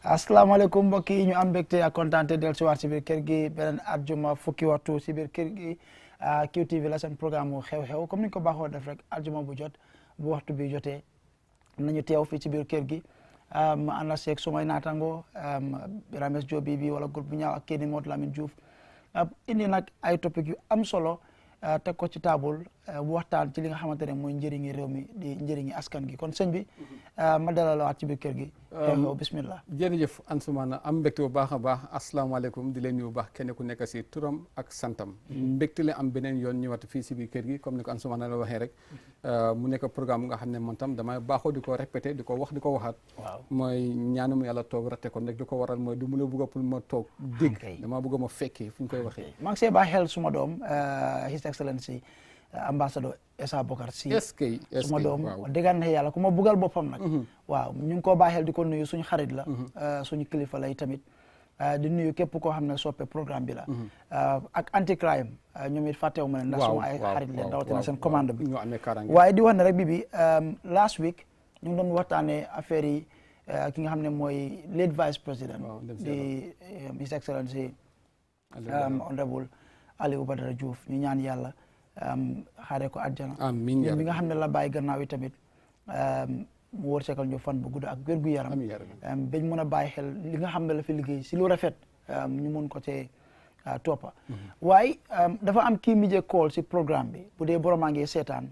asalaamaaleykum mbokk yi ñu am mbégte ak kontaante del si waat si biir kër gi beneen àjjuma fukki waxtu si biir kër gi QTV la seen programme mu xew-xew comme ni ñu ko baaxoo def rek àjjuma bu jot bu waxtu bi jotee nañu teew fii ci biir kër gi ma ànd seeg sumay naataango Rames Diop bi wala groupe bu ñaaw ak kii di Modou Lamine Diouf indi nag ay topic yu am solo teg ko ci table waxtaan ci li nga xamante ne mooy njëriñi réew mi di njëriñi askan gi kon sëñ bi ma dalal la waat ci biir kër gi. xew bismillah. jërëjëf Ansoumana am mbégte bu baax a baax asalaamaaleykum di leen nuyu bu baax kenn ku nekk si turam ak santam. mbégte la am beneen yoon ñëwaat fii si biir kër gi comme ni ko Ansoumana la waxee rek. mu nekk programme nga xam ne man tam damay baaxoo di ko répété di ko wax di ko waxaat. waaw mooy ñaanum yàlla toog rate ko nekk di ko waral mooy du mu la bëgg pour ma toog dégg. damaa bëgg ma fekkee fu ñu koy waxee. maa ngi see bàyyi xel suma doom His Excellency ambassadeur Essa Bokar Si suma doom déggan na yàlla ku ma bugal boppam nag waaw ñu ngi koo bàyyi xel di ko nuyu suñu xarit la suñu kilifa lay tamit di nuyu képp koo xam ne soppe programme bi la ak anti crime ñoom it fàttewu ma ne ndax suma ay xarit leen rawatina seen commande bi waaye di wax ne rek bi last week ñu ngi doon waxtaanee affaire yi ki nga xam ne mooy late vice président di His Excellency honorable Aliou Badara Diouf ñu ñaan yàlla xaaree ko àjjana amiin bi nga xam ne la bàyyi gannaaw yi tamit mu wërsëgal ñu fan bu gudd ak wér gu yaram bañ mën a bàyyi xel li nga xam ne la fi liggéey si lu rafet ñu mun ko cee toppa waaye dafa am kii mujjee call si programme bi bu dee boromaa ngi seetaan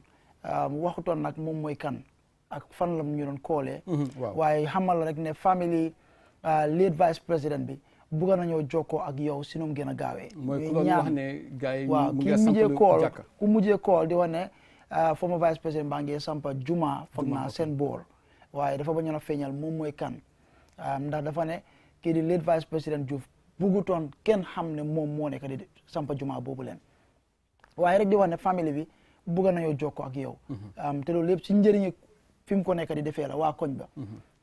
waxutoon nag moom mooy kan ak fan la ñu doon koolee waaye xamal rek ne family late vice président bi bugga nañoo jokkoo ak yow si nu mu gën a gaawee. mooy ku wax ne gars yi waaw ki mujjee kool di wax ne former vice président baa ngi sampa juma foog naa seen boor waaye dafa bañoon a feeñal moom mooy kan ndax dafa ne kii di late vice président Diouf buggutoon kenn xam ne moom moo nekk di sampa juma boobu leen waaye rek di wax ne famille bi bugga nañoo jokkoo ak yow te loolu yëpp si njëriñu fi mu ko nekk di defee la waa koñ ba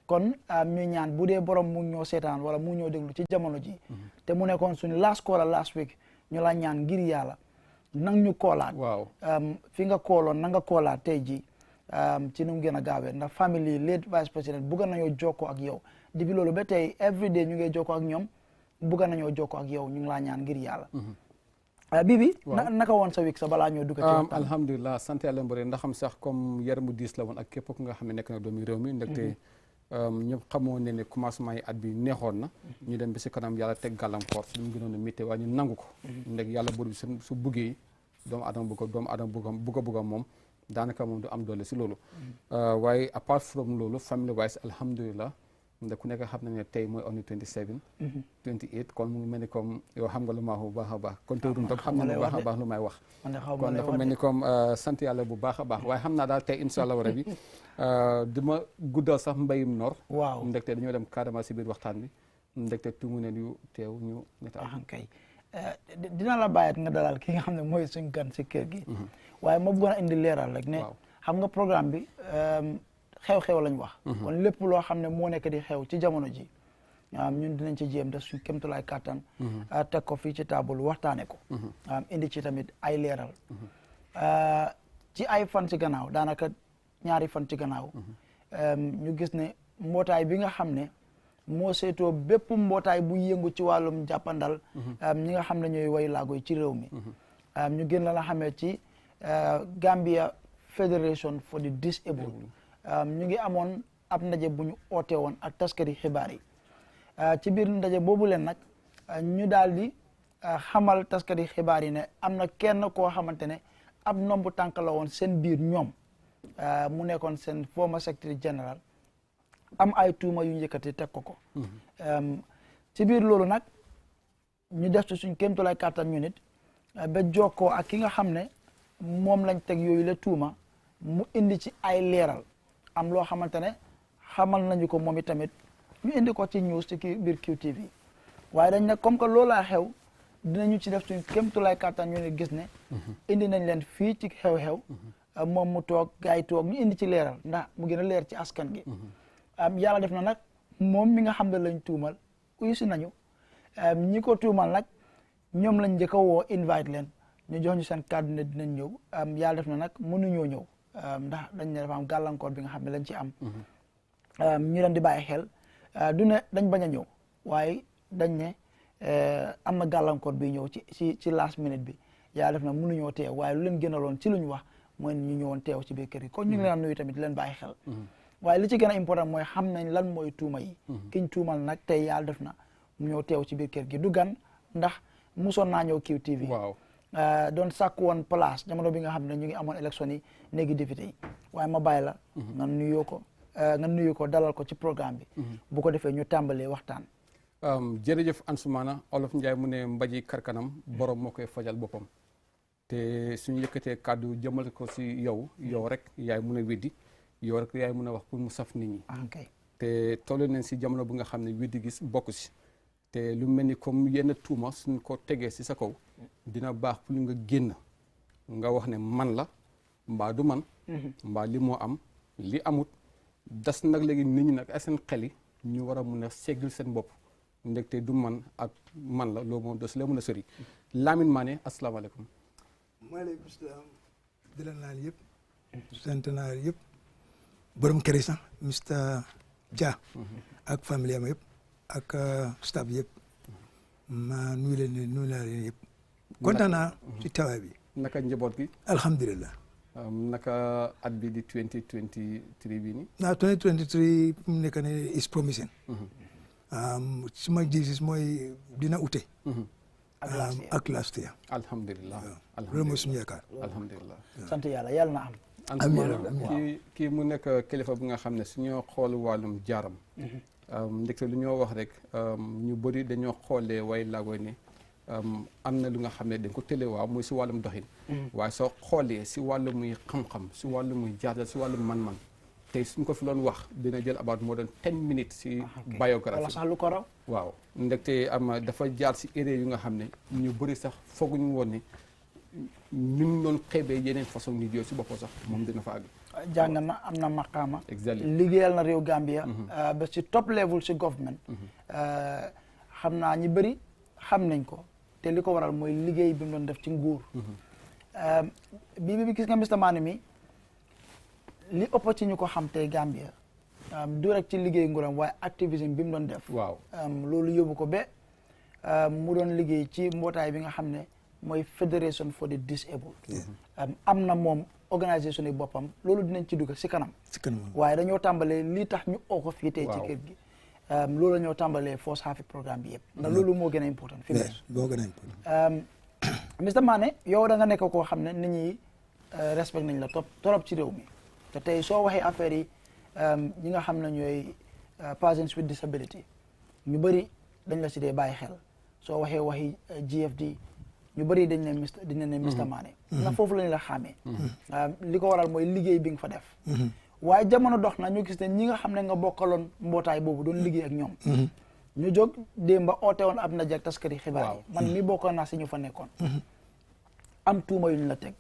kon ñu ñaan bu dee borom mu ñoo seetaan wala mu ñoo déglu ci jamono ji te mu nekkoon suñu last call last week ñu la ñaan ngir yàlla nang ñu koolaat fi nga kooloon na nga koolaat tey ji ci nu mu gën a gaawee ndax family late vice président bugga nañoo jokkoo ak yow depuis loolu ba tey every day ñu ngi jokkoo ak ñoom bugga nañoo jokkoo ak yow ñu ngi laa ñaan ngir yàlla Bibi naka woon sa week sa balaa ñoo dugg ci alhamdulilah sant yàlla mbëri ndax xam sax comme yaram bu diis la woon ak képp ku nga xam ne nekk na doomi réew mi ndekte ñëpp xamoo ne commencement yi at bi neexoon na ñu dem ba si kanam yàlla teg gàllankoor si lu mu gënoon a métti waaye ñu nangu ko ndeg yàlla buur bi su buggee doomu adama bugg a moom daanaka moom du am doole si loolu waaye apart from loolu family wise alhamdulilah ndax ku nekk xam na ne tey mooy on 27 28 kon mu ngi mel ni comme yow xam nga lu ma wax bu baax a baax kon tërum tam xam na bu baax a baax lu may wax kon dafa mel ni comme sant yàlla bu baax a baax waaye xam naa daal tey incha allah rabi dima guddal sax mbayum nor waaw ndekte dañoo dem carrément si biir waxtaan bi ndekte tungu ne yu teew ñu neta kay dina la bàyyat nga dalal ki nga xam ne mooy suñ gan si kër gi waaye ma bëggoon a indi leeral rek ne xam nga programme bi xew-xew lañ wax kon lépp loo xam ne moo nekk di xew ci jamono ji ñun dinañ ci jéem def suñ kémtulaay kàttan teg ko fii ci table waxtaane ko indi ci tamit ay leeral ci ay fan ci gannaaw daanaka ñaari fan ci gannaaw ñu gis ne mbootaay bi nga xam ne moo seetoo bépp mbootaay bu yëngu ci wàllum jàppandal ñi nga xam ne ñooy way laago yi ci réew mi ñu gën la xamee ci Gambia Federation for the Disabled ñu ngi amoon ab ndaje bu ñu oote woon ak taskati xibaar yi ci biir ndaje boobu leen nag ñu daal di xamal taskati xibaar yi ne am na kenn koo xamante ne ab nombu tànk la woon seen biir ñoom mu nekkoon seen former secretary general am ay tuuma yu njëkkati teg ko ci biir loolu nag ñu def ci suñ kéemtulaay kàttan ñu nit ba jokkoo ak ki nga xam ne moom lañ teg yooyu la tuuma mu indi ci ay leeral am loo xamante ne xamal nañu ko moom itamit ñu indi ko ci news ci biir QTV waaye dañ ne comme que loolaa xew dinañu ci def suñ kéemtulaay kàttan ñu ne gis ne indi nañ leen fii ci xew-xew moom mu toog gars yi toog ñu indi ci leeral ndax mu gën a leer ci askan gi yàlla def na nag moom mi nga xam ne lañ tuumal uyu si nañu ñi ko tuumal nag ñoom lañ njëkk a woo invite leen ñu jox ñu seen kàddu ne dinañ ñëw yàlla def na nag mënuñoo ñëw ndax dañ ne dafa am gàllankoor bi nga xam ne lañ ci am ñu leen di bàyyi xel du ne dañ bañ a ñëw waaye dañ ne am na gàllankoor bi ñëw ci last minute bi yaa def na mënuñoo teew waaye lu leen gënaloon ci lu ñu wax mooy ñu ñëwoon teew ci biir kër yi kon ñu ngi leen nuyu tamit leen bàyyi xel waaye li ci gën a important mooy xam nañ lan mooy tuuma yi kiñ tuumal nag tey yàlla def na mu ñëw teew ci biir kër gi du gan ndax musoon naa ñëw QTV waaw doon sàkku woon place jamono bi nga xam ne ñu ngi amoon élection yi néegi député yi waaye ma bàyyi la nga nuyu ko dalal ko ci programme bi bu ko defee ñu tàmbalee waxtaan jërëjëf Ansumana Olof Njaay mu ne mbaji karkanam borom moo koy fajal boppam te suñu yëkkatee kàddu jëmal ko si yow rek yaay mun a weddi yow rek yaay mun a wax pour mu saf nit ñi te toll nañ si jamono bu nga xam ne weddi gis bokk si te lu mel ni comme yenn tuuma suñ ko tegee si sa kaw dina baax pour nga génn nga wax ne man la mbaa du man mbaa li moo am li amut das nag léegi nit ñi nag ay seen xel yi ñu war a mun a seggil seen bopp ndegte du man ak man la loolu moom dos la mun a sori Lamine Mané asalaamaaleykum maaleykum salaam di la naan yëpp sant naa yëpp borom kër yi sax Mr Dia ak famille am yëpp ak staff yëpp ma nuyu naa leen yëpp kontaan naa ci tawaay bi naka njaboot gi alhamdulilah naka at bi di 2023 bi ni 2023 mu nekk ne is promising suma gis mooy dina ute ak last year alhamdulilah loolu mooy suñu yaakaar alhamdulilah sant yàlla yàlla na am kii mu nekk kilifa bi nga xam ne suñoo xool wàllum jaaram ndekte lu ñoo wax rek ñu bëri dañoo xoolee way laagoy ne am na lu nga xam ne dañ ko télé waaw muy si wàllum doxin waaye soo xoolee si wàllu muy xam-xam si wàllu muy jaar si wàllum man-man tey suñ ko fi doon wax dina jël about moo doon 10 minutes si biographie wala sax lu ko raw waaw ndekte dafa jaar si erreur yu nga xam ne ñu bëri sax fooguñu woon ne ñu doon xeebee yeneen façon nit yooyu si boppam sax moom dina fa àgg jàng na am na maqaama exactement liggéeyal na réew Gambia ba si top level si government xam naa ñi bëri xam nañ ko te li ko waral mooy liggéey bi mu doon def ci nguur bi gis nga Mr Mané mi li ëpp ci ñu ko xam tey Gambia du rek ci liggéey nguuram waaye activisme bi mu doon def waaw loolu yóbbu ko ba mu doon liggéey ci mbootaay bi nga xam ne mooy Federation for the Disabled am na moom organisation yi boppam loolu dinañ ci dugg si kanam waaye dañoo tàmbalee lii tax ñu oo ko fii tey ci kër gi loolu la ñoo tàmbalee first half programme bi yëpp ndax loolu moo gën a important fi moo gën a important Mr Mané yow da nga nekk koo xam ne nit ñi respect nañ la torop ci réew mi te tey soo waxee affaire yi ñi nga xam ne ñooy persons with disability ñu bëri dañ la si dee bàyyi xel soo waxee waxi GFD ñu bëri dañ ne Mr Mané na foofu lañ la xàmmee li ko waral mooy liggéey bi nga fa def waaye jamono dox na ñu gis ne ñi nga xam ne nga bokkaloon mbootaay boobu doon liggéey ak ñoom ñu jóg démba oote woon ab ndaje ak taskati xibaar yi man mi bokkoon naa si ñu fa nekkoon am tuuma yuñ la teg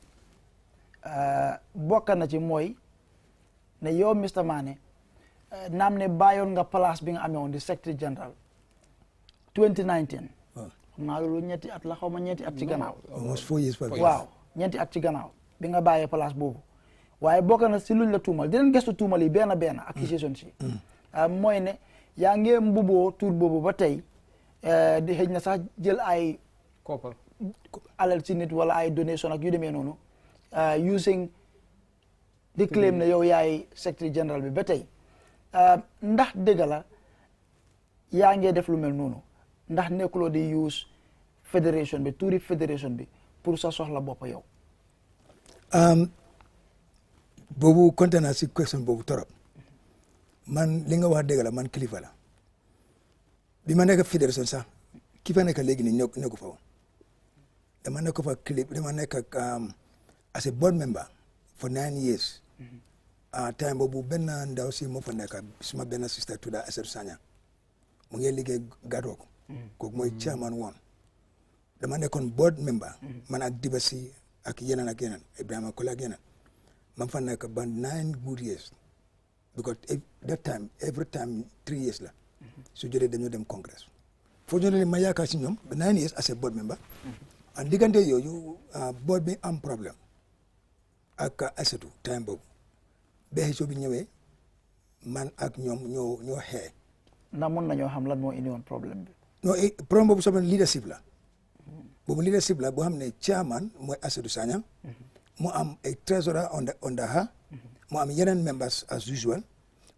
bokk na ci mooy ne yow Mr Mané naam ne bàyyoon nga place bi nga amee woon di secretary general 2019 xam naa loolu ñetti at la xaw ma ñeenti at ci gannaaw almost 4 years waaw ñeenti at ci gannaaw bi nga bàyyee place boobu waaye bokk na si luñ la tuumal dinañ gëstu tuumal yi benn accusation si mooy ne yaa ngi mbuboo tuur boobu ba tey di xëj na sax jël ay koppar alal ci nit wala ay donation ak yu demee noonu using di claim ne yow yaay secretary general bi ba tey ndax dëgg la yaa ngee def lu mel noonu ndax nekkuloo di use fédération bi tuuri fédération bi pour sa soxla bopp yow boobu kontaan naa si question boobu torop man li nga wax dëgg la man kilifa la bi ma nekk fédération sax ki fa nekk léegi nii nekku fa woon dama nekk fa dama nekk as a board member for 9 years time boobu benn ndaw si moo fa nekk suma benn sister tudda Asetu Sanya mu ngi liggéey Gatwock kooku mooy chairman woon dama nekkoon board member man ak Diba Si ak yeneen Ibrahima Kole ak yeneen man fa nekk ba 9 good years because that time every time 3 years la su jëlee dañoo dem congress foo jëlee ma yaakaar si ñoom ba 9 years as a board member and diggante yooyu board bi am problème ak Asetu time boobu ba xëccoo bi ñëwee man ak ñoom ñoo xee ndax mën nañoo xam lan moo indi woon problème bi. non problème boobu sama leadership la boobu leadership la boo xam ne chairman mooy Asadou Sanyang mu am ay treasurer under her mu am yeneen members as usual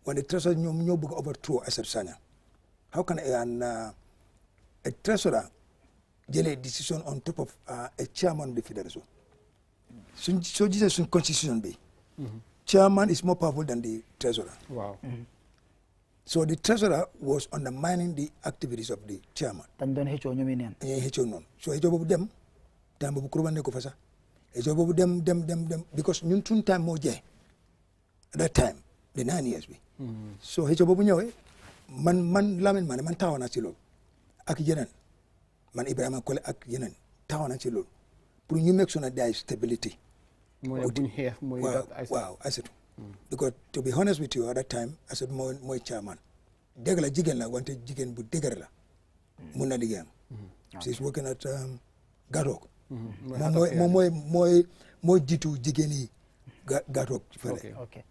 wante treasurer ñoom ñoo bëgg a overthrow Asadou Sanyang how can a treasurer jëlee decision on top of a chairman of the federation soo gisee suñ constitution bi chairman is more powerful than the treasurer. Wow. So the treasurer was undermining the activities of the chairman. dañ doon xëccoo ñoom neen. xëccoo noonu so xëccoo boobu dem time boobu Kuruba nekk ko fa sax xëccoo boobu dem because ñun suñ time moo jeex at that time the 9 years bi. so xëccoo boobu ñëwee man Lamin Mané man taxaw naa ci loolu ak yeneen man Ibrahima Kole ak yeneen taxaw naa ci loolu pour ñu make sure that there is stability. mooy buñ xeex mooy. waaw Asadou because to be honest with you at that time Asadou mooy chairman dëgg la jigéen la wante jigéen bu dëgër la mun na liggéeyam. she's working at Gatok. mooy jiitu jigéen yi Gatok. ok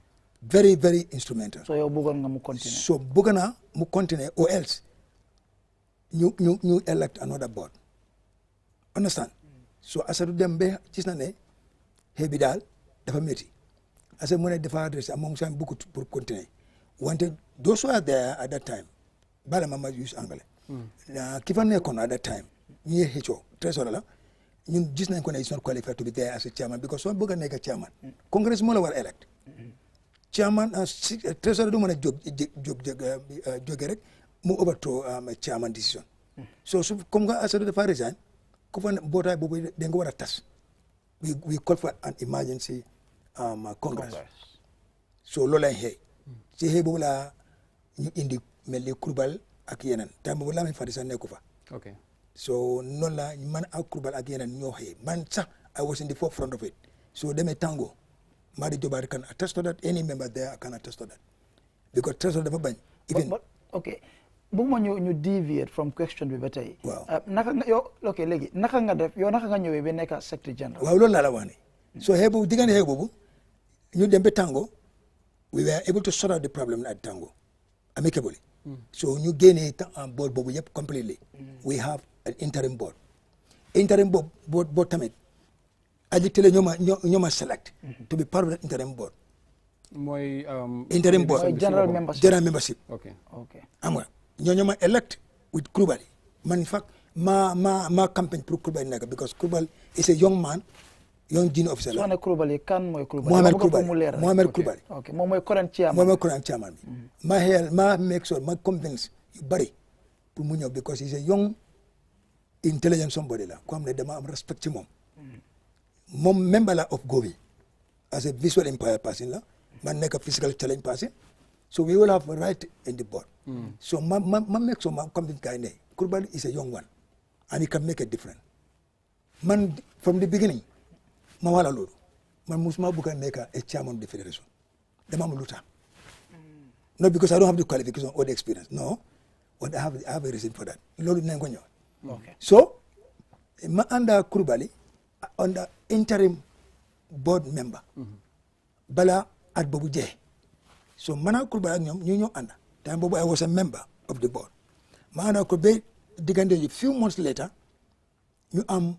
very very instrumental. so yow bëggoon nga mu continuer. so bëgg naa mu continuer or else ñu elect another board understand so Asadou dem ba gis na ne xëy bi daal dafa métti Asadou mu ne dafa adressé moom sax beaucoup pour continuer wante those who are there at that time bala ma use anglais ki fa nekkoon at that time ñu ngi xëccoo trésor la ñun gis nañ ko ne is not qualified to be there as a chairman because soo bëgg a nekk chairman congress moo la war elect chairman trésor du mën a jóge rek mu overthrow chairman decision so su comme nga Asadou dafa resign ku fa mbootaay boobu da nga war a tas we call for an emergency congress so loolu lay xëy si xëy boobu laa ñu indi mel ni Kurbal ak yeneen time boobu Lamin Fati sax nekku fa ok so noonu la man ak Kurbal ak yeneen ñoo xëy man sax I was in the forefront of it so demee Tango Madi Jobaar can attest to that any member there can attest to that because trésor dafa bañ even ok bëgguma ñu deviate from question bi ba tey. waaw naka nga yow ok léegi naka nga def yow naka nga ñëwee ba nekk secretary general. waaw loolu laa la wax ne so xëy boobu diggante xëy boobu ñu dem ba Tango we were able to sort out the problem at Tango amicably so ñu génnee board boobu yëpp completely we have an interim board board tamit aji télé ñoo ma select to be part of that interim board mooy. interim board mooy general membership. ok xam nga ñoo ma elect with Kurbal man in fact ma campagne pour Kurbal nekk because Kurbal is a young man young junior officer la. soo ne Kurbal yi kan mooy Kurbal. Mohamed Kurbal ok moom mooy current chairman. bi ma make sure ma convince yu bari pour mu ñëw because he's a young intelligent somebody la ko xam ne dama am respect ci moom member la of Govi as a visual empire person la man nekk physical challenge person so we will have a right in the board so ma make sure ma convince guy ne Kurbal is a young one and he can make a difference man from the beginning ma wala loolu man musuma bëgg a nekk a chairman of the federation dama am lu tax not because I don't have the qualification or the experience no but I have a reason for that loolu dinañ ko ñëw so ma ànda Kurbali under interim board member bala at boobu jeex so man ak Kurbali ak ñoom ñu ñoo ànda time boobu I was a member of the board ma ànda ko ba diggante yi few months later ñu am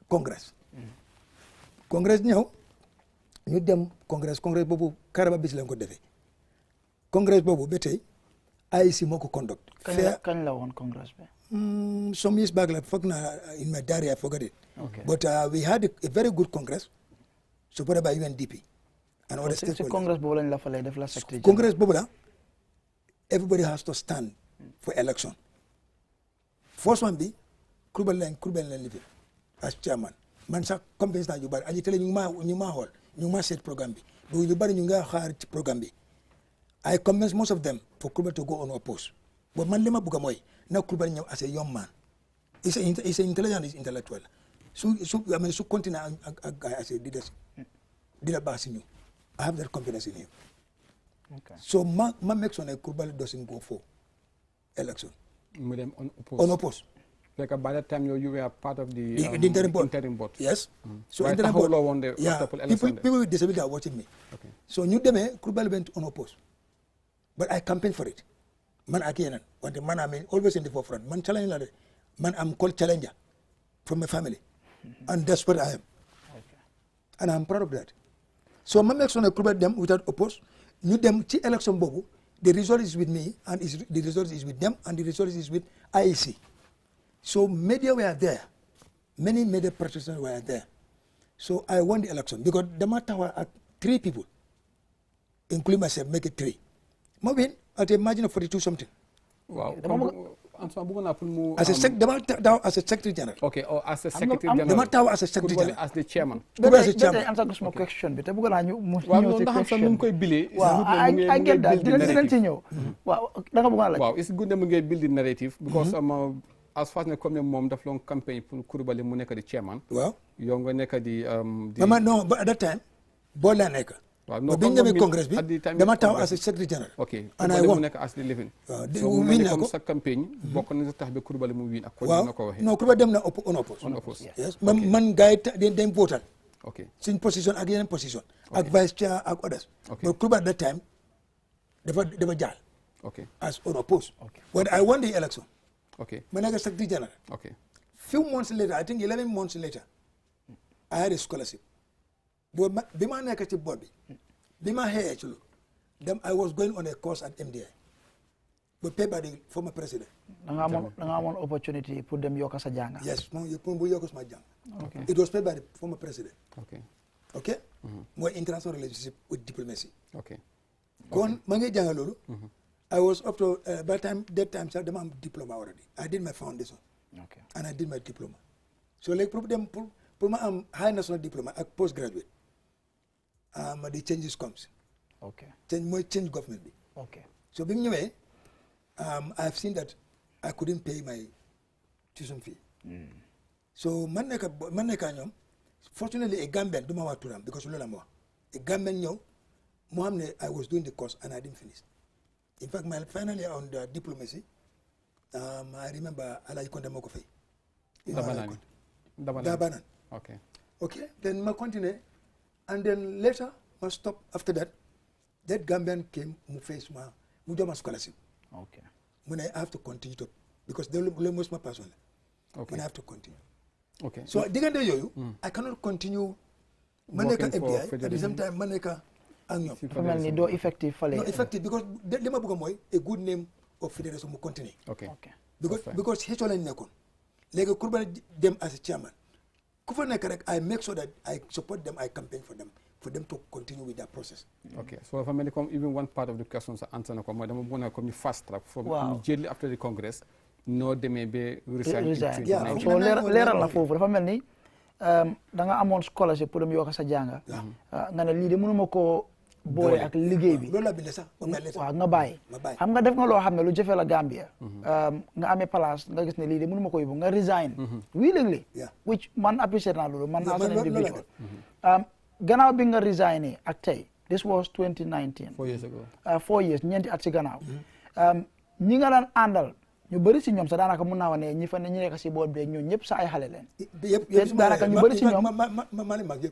congress ñëw ñu dem congress boobu Karaba bis lañ ko defee congress boobu ba tey IEC moo ko conduct kañ la woon congress bi some years back la foog na in my diary I forgot it but we had a very good congress supported by UNDP and other stakeholders. congress boobu lañ la fa lay def la secretary congress boobu la everybody has to stand for election first one bi Kurbal leen lifi as chairman man sax convince naa ñu bari aji télé ñu ngi maa xool ñu ngi maa seet programme bi donc ñu bari ñu ngi xaar ci programme bi I convince most of them for Kurbal to go unopposed but man li ma bëgg mooy na Kurbal ñëw as a young man is intelligent is intellectual su continue ak gars as a leadership dina baax si ñu I have that confidence in him so ma make sure ne Kurbal doesn't go for election mu dem unopposed Like by that time you were part of the interim board. Yes. So interim board. People with disability are watching me. Okay. So New Deme, Kurbal went unopposed. But I campaigned for it. man ak yeneen wante man am always in the forefront man challenge la de man am called challenger from my family and that's what I am and I'm proud of that so ma make sure Kurbal dem without oppose ñu dem ci election boobu the result is with me and the result is with them and the result is with IEC so media were there many media practitioners were there so I won the election because dama taxaw ak 3 people including myself make it 3 ma win at a margin of 42 something. waaw Antoine bëgg naa pour mu. dama taxaw as a secretary general. ok as a secretary general dama taxaw as a secretary general. as the chairman. answer ko sama question bi te bëgg naa ñu mu ñëw ci question nu mu koy bilee. waaw I get that dinañ ci ñëw. waaw da nga bëgg a laaj. waaw it's good ne mu ngi build the narrative. because as far ne comme ne moom daf loon campagne pour Coulibaly mu nekk di chairman. waaw yow nga nekk di. non but at that time boo laa nekk. waaw non bi ñu demee congrès bi dama taxaw as a secretary general. ok and I won mu nekk as the living. waaw so mu mel ni comme sa campagne. bokk na tax ba Coulibaly mu win ak ko dina ko waxee. non Coulibaly dem na on oppose. yes man gars yi dañ votal. ok suñ position ak yeneen position. ak vice chair ak others. but Coulibaly at that time dafa jaal. ok as on oppose. when I won the election. ok ma nekk secretary general. ok few months later I think 11 months later I had a scholarship. bi ma nekk ci board bi ma xëyee ci lu dem I was going on a course at MDI but paid by the former president. da nga amoon opportunity pour dem yokk sa jàng. yes moom bu yokk sama jàng. it was paid by the former president. ok mooy international relationship with diplomacy. kon ma ngi jàng loolu. I was up to by that time sax dama am diploma already I did my foundation. and I did my diploma. so léegi pour ma am high national diploma ak postgraduate. the changes comes. change government bi. so bi mu ñëwee I've seen that I couldn't pay my tuition fee. so man nekka ñoom fortunately a Gambian du ma wax turam because loolu la ma wax a Gambian ñëw moo xam ne I was doing the course and I didn't finish. in fact my final year on the diplomacy I remember Alaaji Konte moo ko fay. Dabanan. Okay then ma continue and then later ma stop after that Gambian came mu face ma mu jox ma scholarship. mu ne I have to continue to because loolu mooy sama passion la. I have to continue. so diggante yooyu. I cannot continue. ma nekk MPI at the same time ma nekk ak ñoom. fa mel ni doo effective fale. non effective because li ma bëgg mooy a good name of fédération mu continue. because xëccoo lañ nekkoon léegi Coulibaly dem as a chairman. ku fa nekk rek I make sure that I support them I campaign for them to continue with that process. so dafa mel ni comme even one part of the question sa answer na ko mooy dama bëgg na comme ñu fast track. waaw immediately after the congress. noo demee ba resign. so leeral na foofu dafa mel ni da nga amoon scholarship pour dem yokk sa jànga. nga ne lii de mënuma koo boole ak liggéey bi. loolu la bindee sax waaw nga bàyyi. xam nga def nga loo xam ne lu jafe la Gambia. nga amee place nga gis ne lii de mënuma ko yóbbu nga resign. willingly. which man appreciate naa loolu man naa seen individual. gannaaw bi nga resigné ak tey this was 2019. 4 years ago. 4 years ñeenti at ci gannaaw. ñi nga daan àndal ñu bëri si ñoom sax daanaka mun naa wax ne ñi nekk si board bi ñoom ñëpp sa ay xale leen. daanaka ñu bëri si ñoom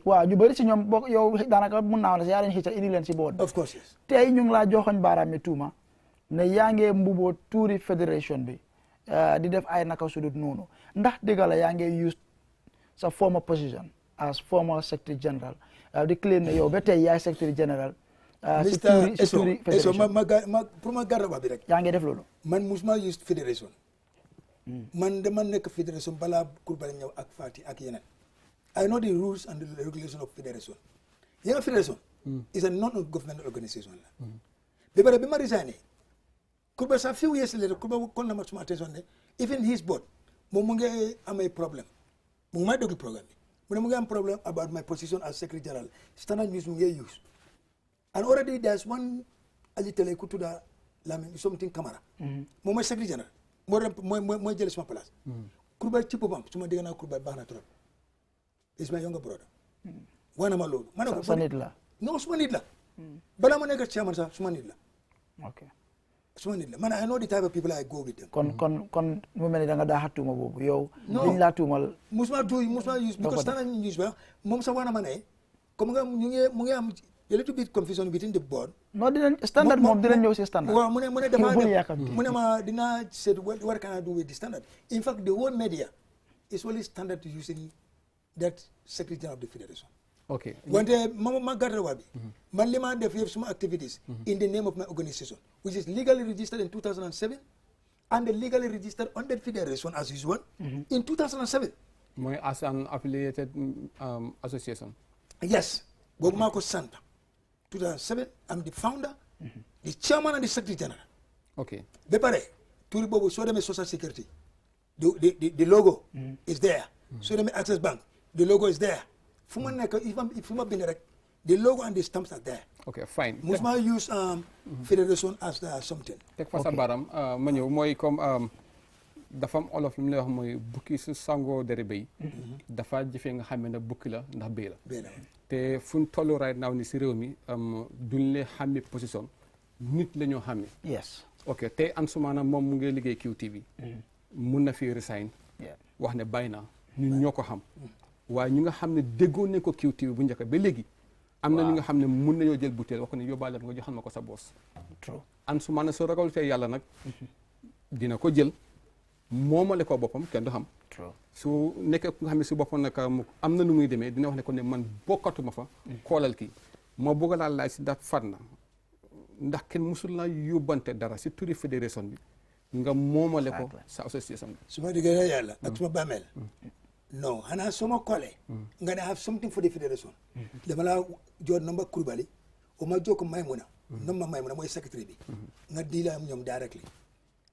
waaw ñu bëri si ñoom boo yow daanaka mun naa wax ne yaa leen xiital indi leen si board bi. of course yes. tey ñu ngi laa joxoñ baaraam mi tuuma ne yaa ngee mbuboo tuuri fédération bi di def ay naka sudut noonu ndax dëgg la yaa ngee use sa former position as former secretary general di claim ne yow ba tey yaay secretary general. si tuuri fédération pour ma gàrra wax bi rek. yaa ngi def loolu. man musuma use fédération. man dama nekk fédération balaa Coulibaly ñëw ak Fati ak yeneen. I know the rules and the regulation of fédération. yéen a fédération. is a non-governmental organisation la. ba pare bi ma resigné. Coulibaly sax few years later Coulibaly kon na ma suma attention ne even his board moom mu ngi amay problème mu ngi may déglu programme bi mu ne mu ngi am problème about my position as secretary general standard news mu ngi use. and already there's one agitele ku tudda Lamin something Camara. moom mooy secretary general mooy jël sama place. Coulibaly ci boppam su ma dégg naa Coulibaly baax na trop. is my younger brother. wana ma loolu. ma ne ko sa nit la. non suma nit la. balaa ma nekk chairman sax suma nit la. suma nit la man I know the type of people I go with them. kon mu mel ni da nga daa xatuma boobu yow. liñ laa tuumal. musuma use because standard news ba moom sax wana ma ne comme nga mu ngi am a little bit confusion within the board. No, dinañ standard moom dinañ ñëw si standard. waaw mu ne dafa def mu ne ma dinaa seet what can I do with the standard. In fact, the whole media is only standard using that Secretary General of the Federation. Okay. Wante ma gàttal waa bi man li ma def yëpp suma activities in the name of my organization, which is legally registered in 2007 and legally registered under Federation as usual in 2007. mooy as an affiliated association. Yes. Boobu maa ko sant 2007. I'm the founder, the chairman and the secretary general. Okay. Ba pare turi boobu soo demee social security the logo is there. Soo demee Access Bank the logo is there. fu ma nekk fu ma bind rek the logo and the stamps are there. Okay, fine. Musuma use Federation as something. teg fa sa baram ma ñëw mooy comme dafa am olof lu mu lay wax mooy bukki su sangoo dere béy dafa jëfee nga xam ne bukki la ndax béy la te fu ñu toll right now ni si réew mi duñ lee xàmme position nit la ñoo xàmme. Yes. ok te Ansumana moom mu ngi liggéey QTV mun na fi resign wax ne bàyyi naa ñun ñoo ko xam waaye ñu nga xam ne déggoon nañ ko QTV bu njëkk ba léegi am na ñu nga xam ne mun nañoo jël butéel wax ko ne yóbbaale nga joxal ma ko sa boos. Ansumana soo ragal fee yàlla nag dina ko jël moomale ko boppam kenn du xam. su nekkee ku nga xam ne si boppam nag am na nu muy demee dina wax ne ko ne man bokkatuma fa. koolal kii moo bëgg laa laaj si daat far na ndax kenn musul laa yóbbante dara si turi fédération bi nga moomale ko sa association bi. su ma diggee yàlla ak suma bàmmeel non xanaa soo ma koolee nga ne have something for the federation dama laa jox number Kurubali o ma jox ko Maymuna number Maymuna mooy secretary bi nga di la ñoom directly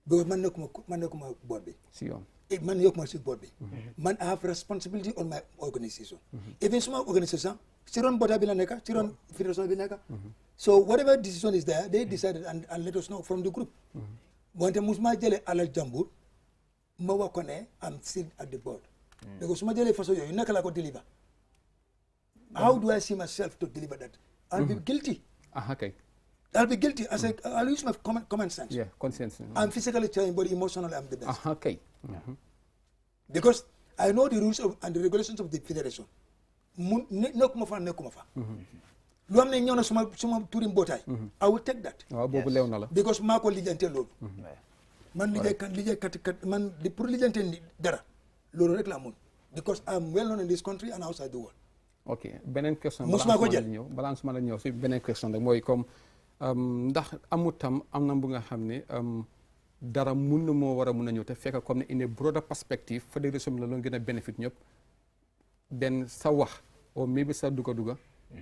because man nekkuma board bi si yoon man yokkuma si board bi man I have responsibility on my organisation even suma organisation si ron bota bi la nekka si ron federation bi nekka so whatever decision is there they decided and let us know from the group wante musuma jëlee alal jambur ma wax ko ne I'm still at the board because su ma jëlee façon yooyu naka laa ko deliver how do I see myself to deliver that I'll be guilty okay I'll be guilty as I'll use my common sense. Yeah, conscience. I'm physically challenged, but emotionally I'm the best. Okay. Because I know the rules and the regulations of the federation. Nekkuma fa. Lu am ne ñëw na suma turi mbootaay. I will take that. waaw boobu lew na la. Because maa ko lijjante loolu. Man liggéeykat man pour lijjante dara loolu rek la amoon. Because I'm well known in this country and outside the world. ok beneen question. musuma ko jël balaa suma la ñëw si beneen question rek mooy comme ndax amut tam am na bu nga xam ne dara mun na moo war a mun a ñëw te fekk comme ne in a broader perspective fédération bi la loolu gën a bénéfice ñëpp den sa wax ou maybe sa duga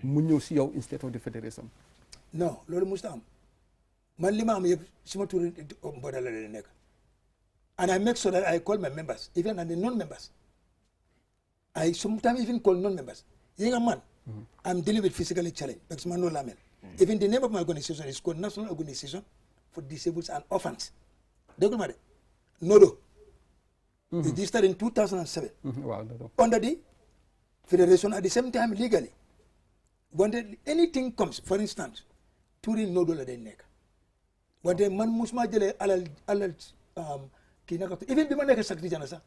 mu ñëw si yow instead of the fédération. non loolu musta am man li ma am yëpp suma turi mbootaay la leen nekk and I make sure that I call my members even and the non-members I sometimes even call non-members yi nga man I'm dealing with physically challenged parce que man noonu laa mel. Even the name of my organization is called National Organization for Disabled and Orphans. Déglu ma de NODO. Registered in 2007. Wow. Under the federation at the same time legally. When anything comes, for instance, turi NODO la day nekk. Wante man musuma jëlee alal kii naka even bi ma nekk secretary general sax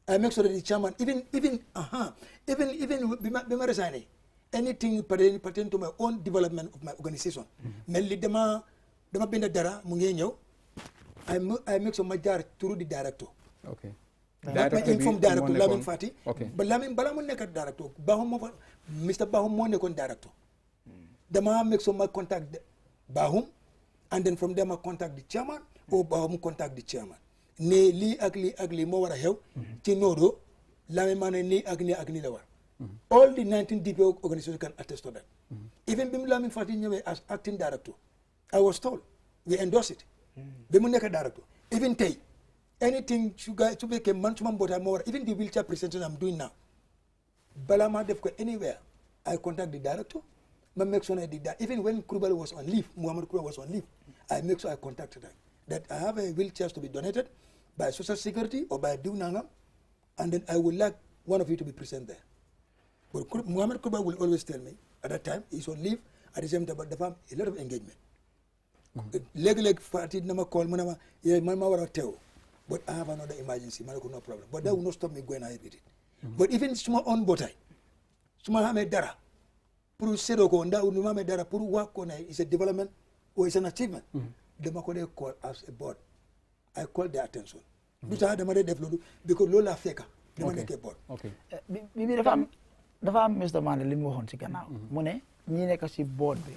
I make sure that the chairman even bi ma resigné anything pertaining to my own development of my organization. mel ni dama bind dara mu ngi ñëw I make sure ma jaar through the director. Okay. Director bi inform director Lamin Fati. Okay. Ba Lamin bala mu nekk director Mr. Bahum moo nekkoon director. Dama make sure ma contact Bahum and then from there ma contact the chairman or Bahum contact the chairman. ne lii ak lii moo war a xew ci NODO Lamin maa ne nii ak nii la war. All the 19 DPO organizations can attest to that. Even Bim Lamin Fati ñëwee as acting director, I was told we endorse it. Bi mu nekk director. Even tey anything su fekkee man suma mbootaay moo war even the wheelchair presentation I'm doing now. Balaa maa def ko anywhere I contact the director. Ma make sure I did that. Even when Kurubali was on leave, Muhammad Kurubali was on leave, I make sure I contacted her. That I have a wheelchair to be donated by Social Security or by Dunangam, and then I would like one of you to be present there. But Muhammad Kurba will always tell me at that time he's on leave at the same time, but the farm a lot of engagement. Leg party number call manama yeah mama wara tell, but I have another emergency, no problem. But that will not stop me going ahead with it. But even small on botai, small hame dara, pour seedo ko ndaw nu ma me dara pour wax ko ne is a development or is an achievement dama ko dee call as a board I call their attention du tax dama dee def loolu because loolu laa fekka dama nekkee board bi dafa am Mr Mandela li mu waxoon si gannaaw mu ne ñi nekk si board bi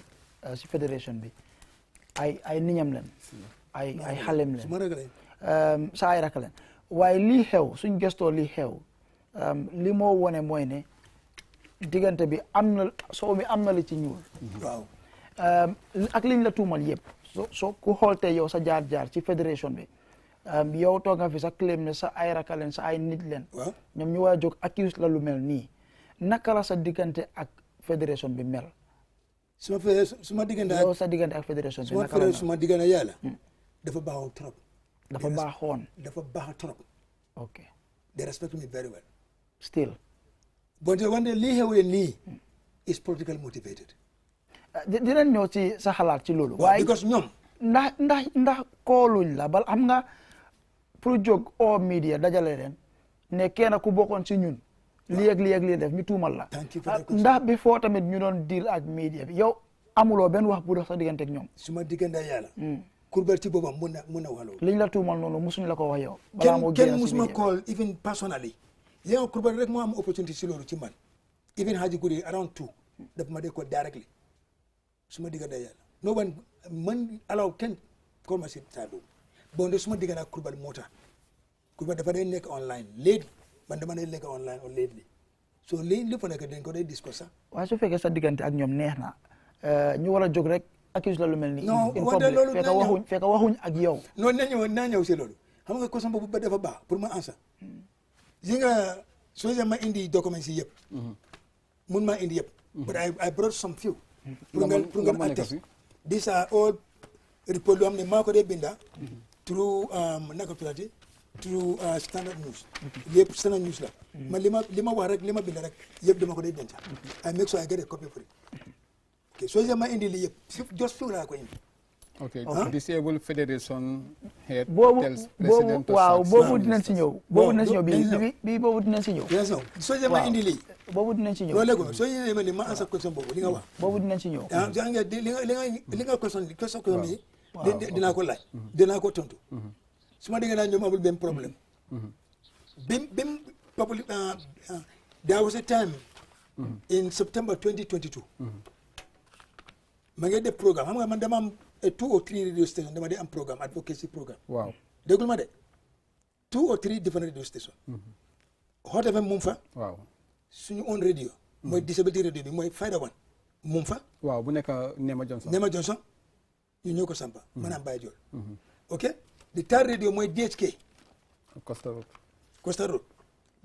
si fédération bi ay niñam leen ay xalem leen sa ay rakk leen waaye lii xew suñ gëstoo lii xew li moo wone mooy ne diggante bi am na soo mi am na li ci ñuul waaw ak liñ la tuumal yëpp soo ku xoolte yow sa jaar-jaar ci fédération bi yow toog nga fi sa claim ne sa ay rakk leen sa ay nit leen ñoom ñu war a jóg accuse la lu mel nii naka la sa diggante ak fédération bi mel suma diggante yow sa diggante ak fédération bi naka la suma diggante yàlla dafa baaxoon trop dafa baax trop ok they respect me very well still but wante lii xewle nii is politically motivated dinañ ñëw ci sa xalaat ci loolu waaye because ñoom ndax kooluñ la bal xam nga pour jóg o media dajale leen ne kenn ku bokkoon ci ñun lii ak lii def ñu tuumal la ndax bi foo tamit ñu doon deal ak media bi yow amuloo benn wax bu dox sa diggante ak ñoom suma diggante yàlla kurbel ci boppam mun na wax loolu liñ la tuumal noonu musuñ la ko wax yow kenn musuma call even personally yow kurbel rek moo am opportunity si loolu ci man even Haji Guri around 2 daf ma dee ko directly suma diggante yàlla no one man alaw kenn call ma si saa boobu bon de suma diggante ak kurbel moo tax kurbel dafa dee nekk online léegi man dama dee nekk online or lately so léegi lépp nekk dañ ko dee discuss sax waaye su fekkee sa diggante ak ñoom neex na ñu war a jóg rek accuse la lu mel ni non wante loolu fekk waxuñ ak yow non naa ñëw si loolu xam nga question boobu ba dafa baax pour ma answer yi nga soo ma indi documents yi yëpp mun maa indi yëpp but I brought some few pour nga attest these are all report lu xam ne maa ko dee binda through naka tuddati through standard news lépp standard news la man li ma wax rek li ma binda rek yëpp dama ko dee denca I make sure I get a copy for it ok soo ma indi lii yëpp just few laa ko indi ok disabled federation head boobu waaw boobu dinañ si ñëw boobu dinañ si ñëw soo ma indi lii boobu dinañ si ñëw loolu léegi soo ma ni ma answer question boobu li nga wax boobu dinañ si ñëw li nga question bi dinaa ko laaj dinaa ko tontu su ma déggee naa ñoom amul benn problème bim there was a time in September 2022 ma ngi def programme xam nga man dama am 2 or 3 radio station dama di am programme advocacy programme waaw déggul ma de 2 or 3 different radio station Hot FM mu fa waaw suñu own radio mooy disability radio bi mooy Fayda One mu fa waaw bu nekk Nema Johnson ñu ñëw ko sampa maanaam Baye Diol ok the third radio mooy DHK Costa Road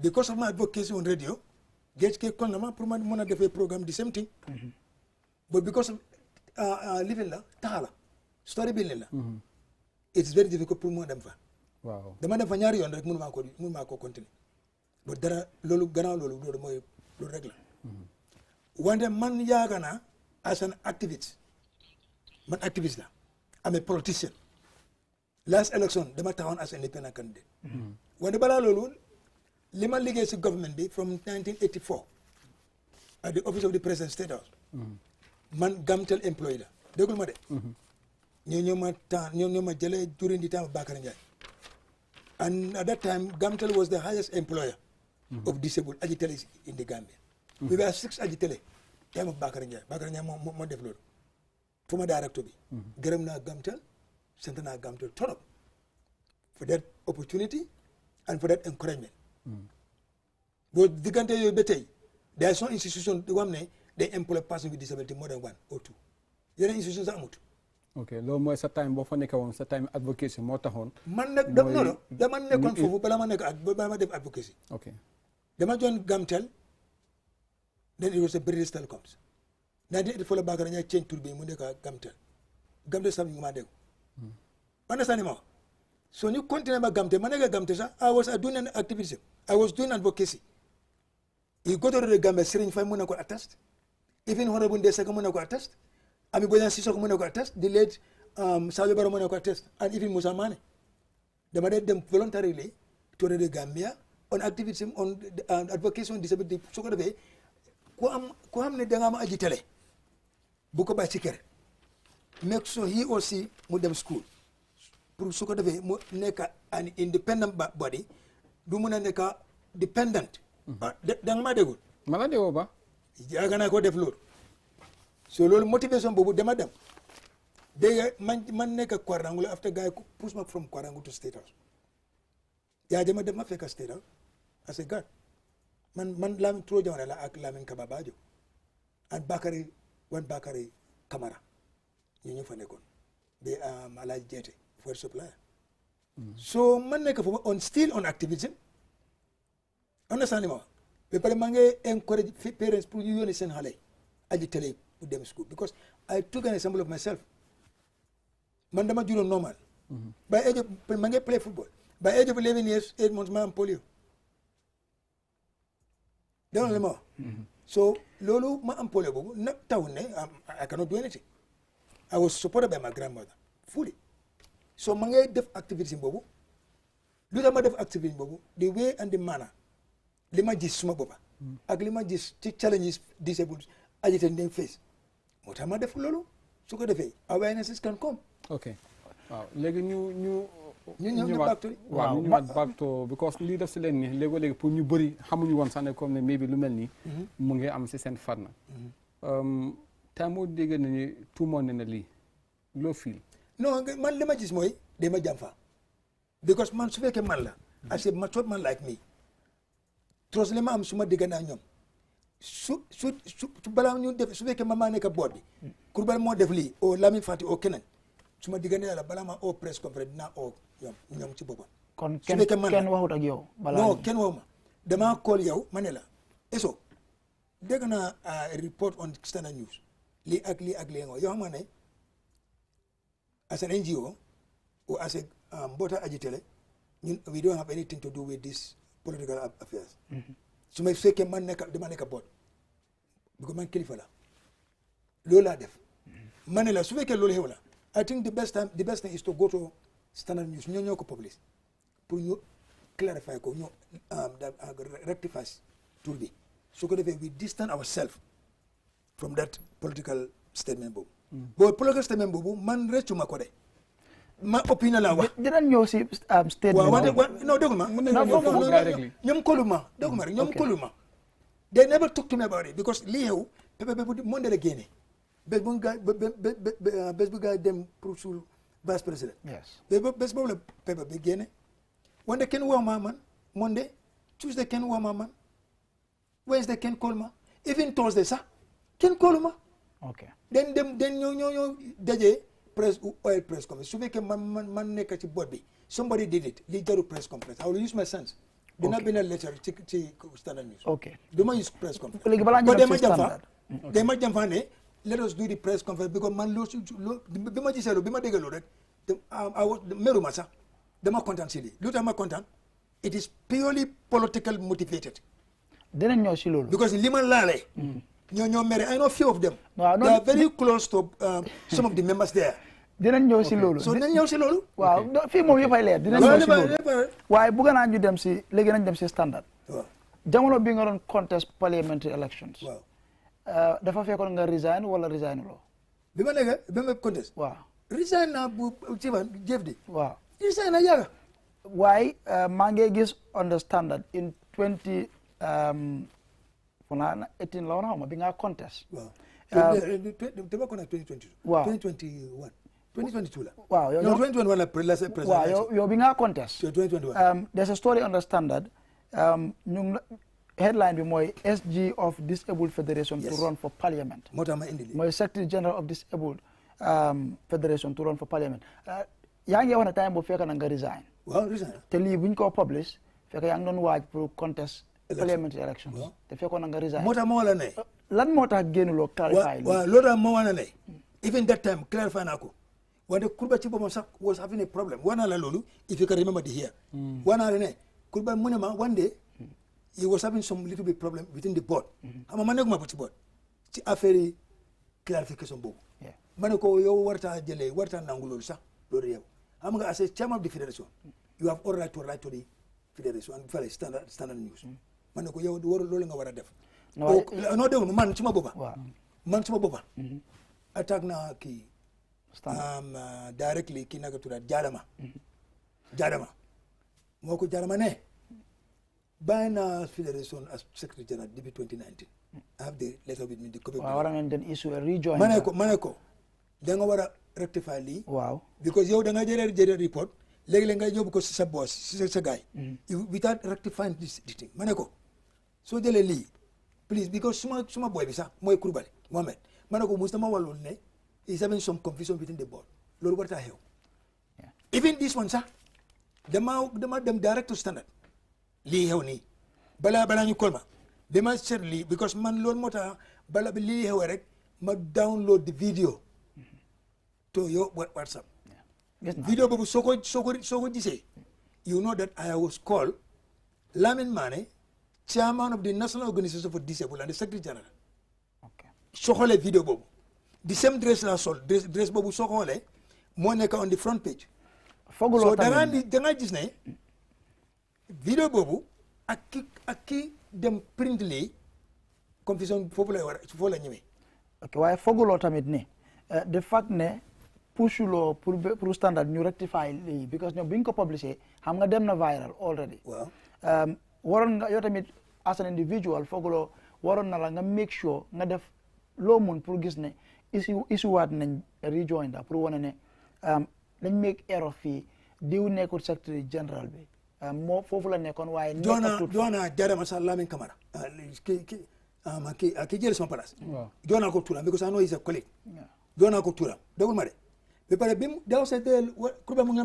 because of my advocacy on radio DHK kon na ma pour ma mën a defee programme the same thing but because of living la taxa la story building la it's very difficult pour mu dem fa waaw dama dem fa ñaari yoon rek mënu maa ko continuer ba dara loolu gannaaw loolu mooy loolu rek la wante man yaakaar naa as an activist man activist la am a politician last election dama taxawoon as independent candidate wante balaa loolu li ma liggéey si government bi from 1984 at the office of the president state house man Gamtel employee la déggul ma de ñoo ma jëlee during the time of Bakary Njie and at that time Gamtel was the highest employer of disabled agitele in the Gambia we were 6 agitele time of Bakary Njie moo def loolu former director bi gërëm naa Gamtel sant naa Gamtel torop for that opportunity and for that encouragement boo diggante yooyu ba tey there is some institution di xam ne they employ person with disability more than 1 or 2 yeneen institution sax amut ok loolu mooy sa time boo fa nekkee woon sa time advocacy moo taxoon man nag dama nekkoon foofu bala ma def advocacy ok dama join Gamtel then it was a British Telecoms 1984 la Bakary Njie change tur bi mu nekk Gamtel sax ñu ma dégg understand ma so ñu continuer ma Gamtel ma nekk Gamtel sax I was doing an activism I was doing advocacy you go to the Gambia Serigne Faye mën na ko attest even Honorable Ndesaka mën na ko attest Ami Bodian Sissoko mën na ko attest the late Sadio Barrow mën na ko attest and even Moussa Mané dama dee dem voluntarily to the Gambia on activism on advocacy on disability su ko defee ku am ne da nga am aji télé bu ko bàyyi ci kër make sure he or she mu dem school pour su ko defee mu nekk an independent body du mun a nekk dependent da nga maa déggul ma la déggoo ba yaaga naa ko def loolu so loolu motivation boobu dama dem dégg man nekk Kwarangu la after gars yi push ma from Kwarangu to State House yaa dama dem ma fekk State House as a guard man Lamin Turo Jawara la ak Lamin Kaba Bajo and Bakary Camara ñu fa nekkoon de Alaaji Jeete for supplier so man nekk foofu still on activism understand ma ba pare maa ngi encourage parents pour ñu yónni seen xale aji télé pour dem school because I took an example of myself man dama juróom normal by age of maa ngi play football by age of 11 years 8 months ma am polio dégg nga ma so loolu ma am polio boobu nag taw ne I cannot do anything I was supported by my grandmother fully so ma ngay def activité boobu lu tax ma def activité boobu the way and the manner li ma gis suma boppa ak li ma gis ci challenges disabled agitated nañ face moo tax ma def loolu su ko defee awareness can come. ok waaw léegi ñu ñëwaat back to because lii def si leen ni léegi pour ñu bëri xamuñu woon sax ne comme ne maybe lu mel nii mu ngi am si seen fànn te moo dégg na ni tuumoon ne na lii loo fiil non man li ma gis mooy day ma jàm fa because man su fekkee man la as a mature man like me trust li ma am su ma digga naa ñoom su balaa ñu def su fekkee man maa nekk board bi kur bal moo def lii o Lamin Fati o keneen su ma digga ne yàlla balaa ma o press conference dinaa o ñoom ci boppam kon kenn waxut ak yow non kenn waxu ma damaa call yow ma ne la eso dégg naa report on Standard News lii ak lii nga yow xam nga ne as an NGO or as a mboota aji télé ñun we don't have anything to do with this political affairs su ma fekkee dama nekk board because man kilifa la loolu laa def ma ne la su fekkee loolu xew la I think the best thing is to go to Standard News ñoo ko publish pour ñu clarify ko ñu rectify tur bi su ko defee we distance ourselves from that political statement boobu boo political statement boobu man rëccu ma ko de ma opinion la wax dinañ ñëw si statement non déglu ma ñoom koluma déglu ma rek ñoom koluma they never talk to me about it because lii xew pepe bu monde la génne bés bu gaa dem pour suul vice président bés boobu la pepe bi génne wante kenn woo ma man Monday Tuesday kenn woo ma man Wednesday kenn call ma even Thursday sax kenn call ma den ñoo dajee press conference su fekkee man nekk ci board bi somebody did it li jaru press conference I will use my sense dina bind letter ci Standard News du ma use press conference léegi balaa ñu dem ci Standard dama jam fa ne let us do the press conference because man loolu bi ma gisee loolu bi ma déggee loolu rek meru ma sax dama kontaan si lii lu tax ma kontaan it is purely political motivated dinañ ñëw si loolu because li ma laalee ñoo mere I know few of them they are very close to some of the members there dinañ ñëw si loolu so dinañ ñëw si loolu waaw fii moom yëppay leer dinañ ñëw si loolu waaye bëgg naa ñu dem si léegi nañ dem si Standard jamono bi nga doon contest parliamentary elections dafa fekkoon nga resign wala resign loo bi ma contest waaw resign naa bu ci man jëf di waaw resign na yàgga waaye maa ngi gis on the Standard in 18 la woon xaw ma bi nga contest dama ko nag 2022 waaw 2021 2022 la waaw yow 2021 la président waaw yow bi nga contest 2021 there's a story on the Standard ñu headline bi mooy SG of Disabled Federation to run for parliament moo tax ma indi lii mooy Secretary General of Disabled Federation to run for parliament yaa ngi wax ne time boobu fekk na nga resign waaw resign te lii buñ ko publish fekk yaa ngi doon waaj pour contest parliamentary elections te fekkoon na nga resign moo tax ma wala ne lan moo tax génnuloo clarify waaw loolu tax ma wala ne even that time clarify naa ko wante Kurba ci boppam sax was having a problem war naa la loolu if you can remember the here war naa la ne Kurba mu ne ma one day he was having some little bit problem within the board xam nga ma nekkuma ko ci board ci affaire yi clarification boobu ma ne ko yow warta jëlee warta nangu loolu sax loolu yow xam nga as a chairman of the federation you have all right to write to the federation and fale Standard News ma ne ko yow waru loolu nga war a def non déglu man suma boppa waaw man suma boppa attaque na kii directly kii naka tuddaat Jadama moo ko Jadama ne bàyyi naa fédération as secretary general depuis 2019 I have the letter with me the copy waaw war ngeen den issue a rejoin ma ne ko da nga war a rectify lii waaw because yow da nga jëlee report léegi-léeg nga yóbbu ko si sa boss si sa gaay without rectifying this thing ma ne ko soo jëlee lii please because suma boy bi sax mooy Coulibaly Mohamed ma ne ko mus dama wàllul ne is having some confusion within the board loolu war taa xew even this one sax dama dem direct to standard lii xew nii balaa ñu kol ma dama seet lii because man loolu moo tax bala bi lii xewee rek ma download the video to your WhatsApp video boobu soo ko gisee you know that I was called Lamin Mane chairman of the National Organization for Disabled and the secretary general soo xoolee video boobu the same dress la sol dress boobu soo xoolee moo nekk on the front page so da nga gis ne video boobu ak ki dem print lii confusion foofu la ñëwee ok waaye fooguloo tamit ne the fact ne push loo pour standard ñu rectify lii because ñoom bi ñu ko publisher xam nga dem na viral already waaw waroon nga yow tamit as an individual fooguloo waroon na la nga make sure nga def loo mun pour gis ne issue waat nañ rejoin da pour wane ne dañ make error fii diw nekkul secretary general bi moo foofu la nekkoon waaye doona Jadama sax Lamin Camara ki jël sama place doona ko turam because I know he's a colleague doona ko turam dégul ma de ba pare bi mu daw sa teel Coulibaly mu ngi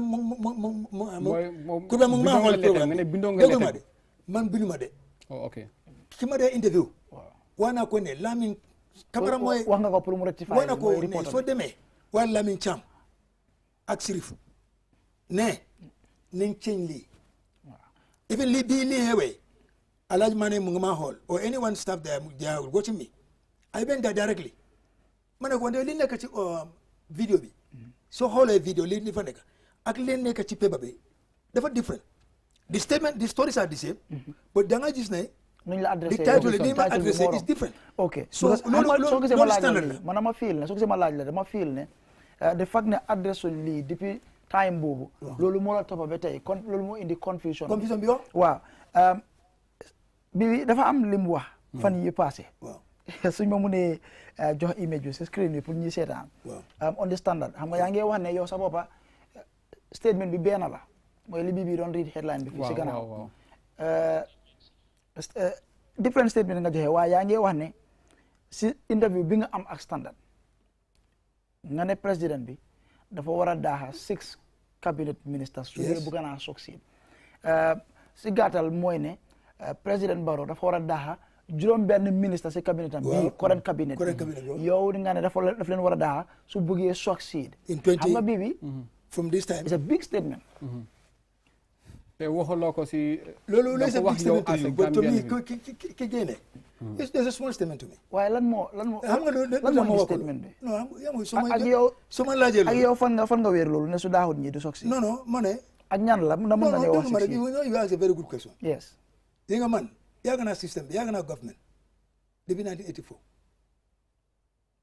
maa xool programme dégul ma de man bindu ma de ki ma dee interview waa naa ko ne Lamin Camara mooy wax nga ko pour mu rectifier waa naa ko ne soo demee waa Lamin Cham ak Sirif ne nañ change lii even lii bii lii xewee Alhaji Mane mu ngi maa xool or anyone staff there they are watching me I went there directly ma ne ko wante li nekk ci vidéo bi soo xoolee vidéo li fa nekk ak li nekk ci paper bi dafa different the statement the stories are the same but da nga gis ne nuñ la adressé the title li ma adressé is different ok so soo gisee ma laaj la standard la man dama feel ne soo gisee ma laaj la dama feel ne the fact ne adresse lii depuis time boobu loolu moo la toppa ba tey kon loolu moo indi confusion bi yow waaw bi dafa am lim wax fan yi passé suñ ma mënee jox image bi sa screen bi pour ñuy seetaan on the standard xam nga yaa ngi wax ne yow sa boppa statement bi benn la mooy li bi doon read headline bi fii si gannaaw different statement nga joxe waaye yaa ngi wax ne si interview bi nga am ak standard nga ne président bi dafa war a daaxa 6 cabinet ministers su dee bëgg naa succeed si gàttal mooy ne président Barrow dafa war a daaxa juróom benn ministre si cabinet am bii current cabinet yow di nga ne daf leen war a daaxa su bëggee succeed xam nga bii from this time it's a big statement te waxaloo ko si loolu is a big statement to you but to me ki génne it's a small statement to me waaye lan moo xam nga lan moo statement bi non ak yow su ma laajee ak yow fan nga wéer loolu ne su daaxut ñi du succeed non ma ne ak ñan la na mën nga ne wax succeed you ask a very good question yes yi nga man yàgg naa système bi yàgg naa government depuis 1984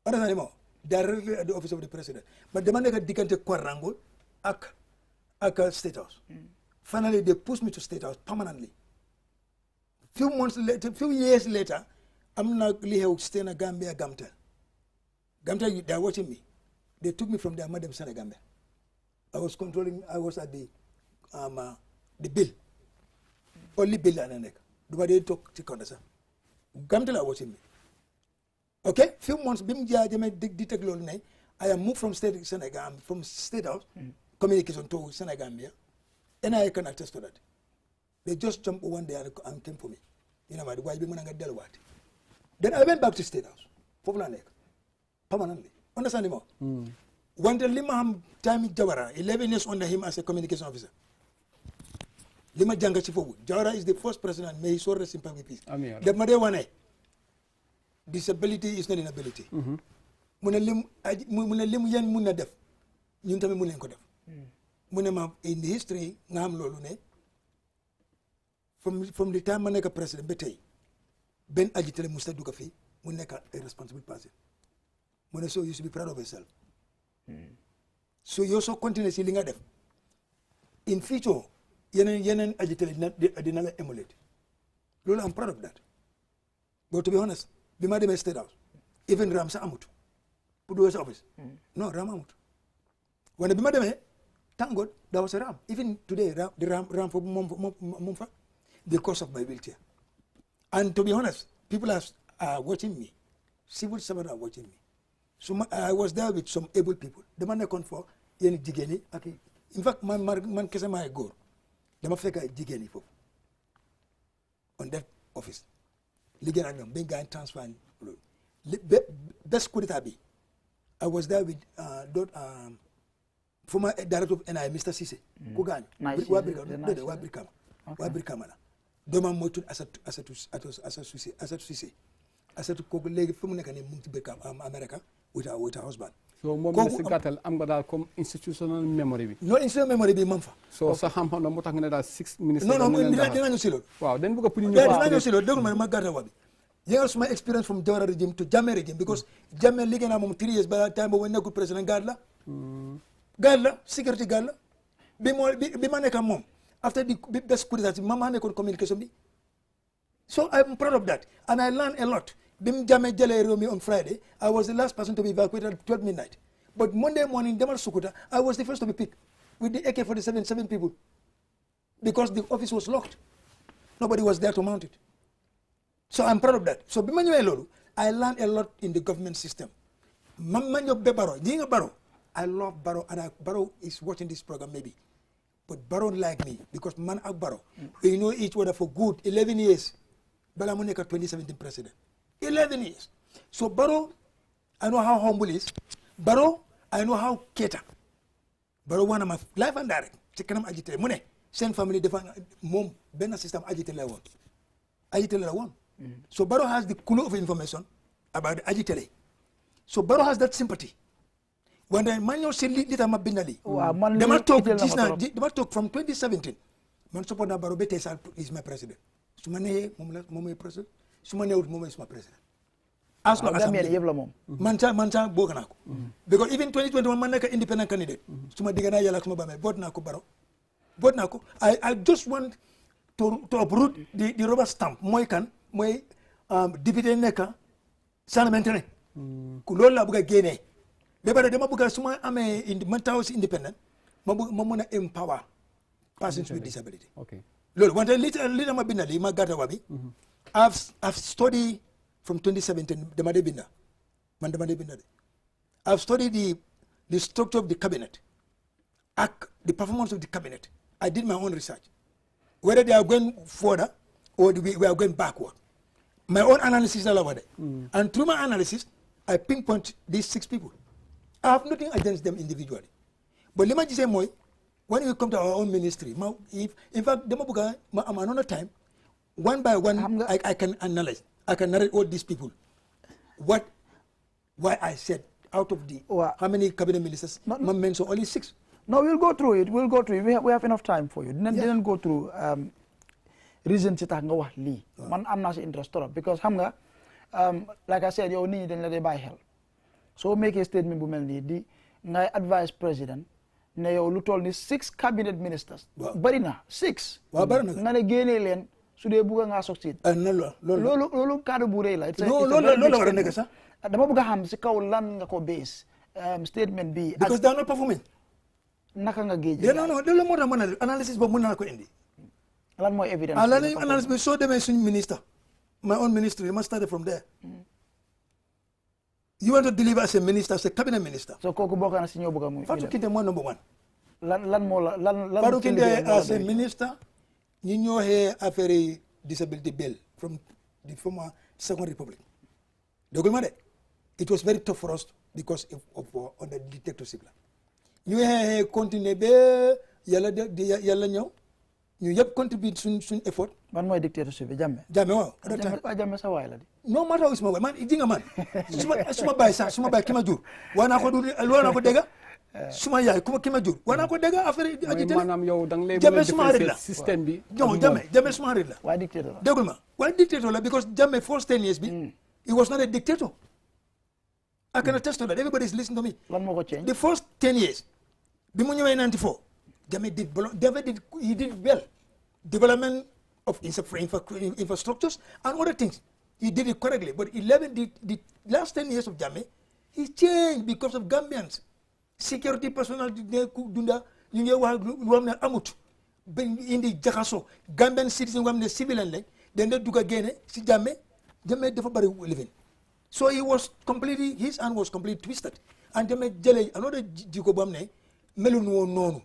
understand mo directly at the office of the president but dama nekk diggante Kwarangul ak State House finally they pushed me to State House permanently few years later am na li xew stay na Gambia Gamtel they are watching me they took me from there ma dem Sénégambia I was at the bill only bill la nekk du ma dee toog ci kaw sax Gamtel are watching me okay few months bi mu demee di teg loolu ne I am moved from State House communication to Sénégambia and I can attest to that they just jumped one day and came for me ma di waaj bi mën a nga delluwaat then I went back to State House foofu laa nekk permanently understand mo wante li ma xam time Jawara 11 years under him as a communication officer li ma jàng ci foofu Jawara is the first president may he so rest in peace daf ma dee wane disability is not inability mu ne lim yéen mun na def ñun tamit mun leen ko def mu ne ma in the history nga xam loolu ne from the time ma nekk président ba tey benn agitateur musta dugg fii mu nekk a responsible person mu ne so you should be proud of yourself so yow soo continuer si li nga def in future yeneen agitateur dina la emulate loolu am proud of that but to be honest bi ma demee State House even ram sa amut pour dugg sa office non ram amut wante bi ma demee thank God there was a ram even today the ram foofu moom fa because of my wheelchair and to be honest people are watching me civil servants are watching me so I was there with some able people dama nekkoon fo yéen jigéen yi ak in fact man kese maay góor dama fekk ay jigéen yi foofu on that office liggéey ak ñoom bañ gaañ transfer loolu bés coup d'état bi I was there with former director of NI Mr Cissé ku gaañu waa Brikama la doomam mooy tudd Asatu Cissé Asatu kooku léegi fi mu nekk nii mu ngi ci Brikama America with her husband so moom si gàttal am nga daal comme institutional memory bi non institutional memory bi mam fa so sa xam-xam la moo tax nga ne daal 6 ministres non dina ñu si loolu waaw dañ bëgg pour ñu dina ñu si loolu déglu ma gàttal wa bi yéngal suma experience from Jawara regime to Jammeh regime because Jammeh liggéey naa moom 3 years ba time boobu nekkul président guard la sécurité guard la bi ma nekk moom after the best coup d'état ma nekkoon communication bi so I'm proud of that and I learned a lot bi mu Jammeh jëlee réew mi on Friday I was the last person to be evacuated at 12 midnight but Monday morning demal Sukuta I was the first to be picked with the AK-47 7 people because the office was locked nobody was there to mount it so I'm proud of that so bi ma ñëwee loolu I learned a lot in the government system ma ñëw ba Barrow ji nga Barrow I love Barrow and Barrow is watching this program maybe but Barrow like me because man ak Barrow we know each other for good 11 years bala mu nekk 2017 president 11 years so Barrow I know how humble he is Barrow I know how keta Barrow wana ma live and direct ci kanam agité mu ne seen family dafa moom benn système agité la woon so Barrow has the clue of information about the agité so Barrow has that sympathy when man ñëw si li tax ma bindali dama toog from 2017 man support naa Barrow ba tey sa is my president su ma nee moom mooy président su ma neewut moom mooy suma président as long as man sa bëgg naa ko because even 2021 man nekk independent candidate su ma digga naa yàlla ak suma bàmmeel vote naa ko Barrow vote naa ko I just want to uproot the rubber stamp mooy kan mooy député nekk parlementaire ku loolu laa bëgg a génnee ba pare dama bëgg su ma amee man taw si independent ma mën a empower persons with disability loolu wante li dama binda li ma gàtta wa bi I've studied from 2017 dama dee binda de I've studied the structure of the cabinet ak the performance of the cabinet I did my own research whether they are going further or we are going backward my own analysis la wa de and through my analysis I pinpoint these 6 people I have nothing against them individually but li ma gisee mooy when we come to our own ministry in fact dama bëgg ma am another time one by one I can analyze I can narrate all these people why I said out of the how many cabinet ministers ma mention only 6 no we'll go through it we have enough time for you didn't go through reason ci tax nga wax lii man am naa si interest trop because xam nga like I said yow nit ñi dañ la dee bàyyi xel soo make statement bu mel nii di ngay advise président ne yow lu toll ni 6 cabinet ministers bari na 6 nga ne génnee leen su dee bugg ngaa succeed loolu kaddu bu rëy la loolu war a nekk sax dama bëgg a xam si kaw lan nga ko base statement bi because they are not performing naka nga géej non loolu moo tax mën na analysis boobu mën naa ko indi lan mooy evidence analysis bi soo demee suñu ministre my own ministry you must start from there you want to deliver as a minister as a cabinet minister so kooku bokk na si ñoo bëgg a muy Fatou Kinte mooy number 1 lan moo la Fatou Kinte as a minister ñu ñoo xee affaire disability bill from the former Second Republic dégul ma de it was very tough for us because of under dictatorship la ñu xee continuer ba yàlla ñëw ñu yëpp contribute suñ effort man mooy dictatorship bi Jammeh waaw Jammeh sa waay la di non maa taw isma waay man ji nga man suma baay ki ma jur waa naa ko dégga suma yaay ki ma jur war naa ko dégg affaire aji télé maanaam yow da nga lay Jammeh suma xarit la système bi non Jammeh suma xarit la waaye dictateur la déggul ma waaye dictator la because Jammeh first 10 years bi he was not a dictator I can attest to that everybody is listening to me lan moo ko change the first 10 years bi mu ñëwee 94 Jammeh he did well development of infrastructures and other things he did it correctly but the last 10 years of Jammeh he changed because of Gambians security personnel dunda ñu ngi wax lu xam ne amut ba indi jaxaso Gambian citizen xam ne civilian lañ dañ de dugg a génne si Jammeh dafa bari living so his hand was completely twisted and Jammeh jëlee another jiko boo xam ne melun woon noonu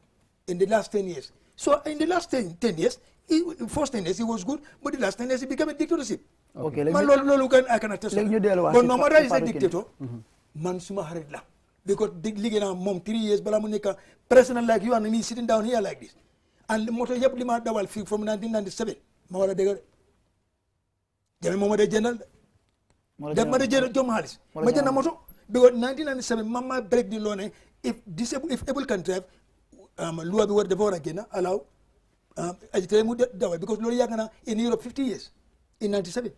in the last 10 years so in the last 10 years first 10 years he was good but the last 10 years he became a dictatorship man loolu kan I can attest to but no matter is a dictator man suma xarit la because liggéey naa moom 3 years balaa mu nekk president like you and me sitting down here like this and moto yëpp li ma dawal fii from 1997 ma war a dégg Jammeh moo ma dee jëndal def ma dee jëndal jom xaalis ma jënd moto because 1997 ma break di loo ne if able can drive loi bi dafa war a génn allow agité mu dawal because loolu yàgg na in Europe 50 years in 97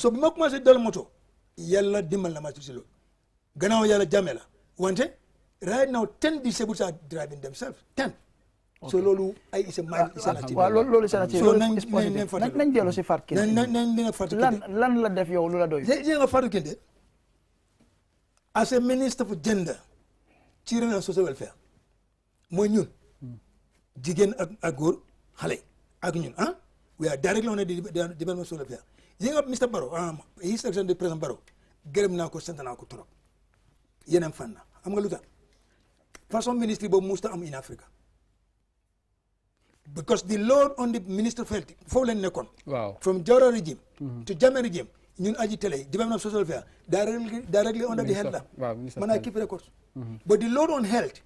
so bi ma commencé dal moto yàlla dimbal na ma ci loolu gannaaw yàlla Jammeh la wante right now 10 disabled are driving themselves 10 so loolu ay is a waaw loolu c'est so nañ dellu si Fatou Kinde nañ Fatou Kinde lan la def yow lu la doy nga Fatou Kinde as a minister for gender children and social welfare mooy ñun jigéen ak góor xale ak ñun we are directly on the development social welfare nga Mr. Barrow his excellency président Barrow gërëm naa ko sant naa ko trop yeneen fan na xam nga lu tax façon ministre boobu musta am in Africa because the load on the minister of health foofu leen nekkoon from Jawara regime to Jammeh regime ñun aji télé development social welfare directly under the health la man I keep records but the load on health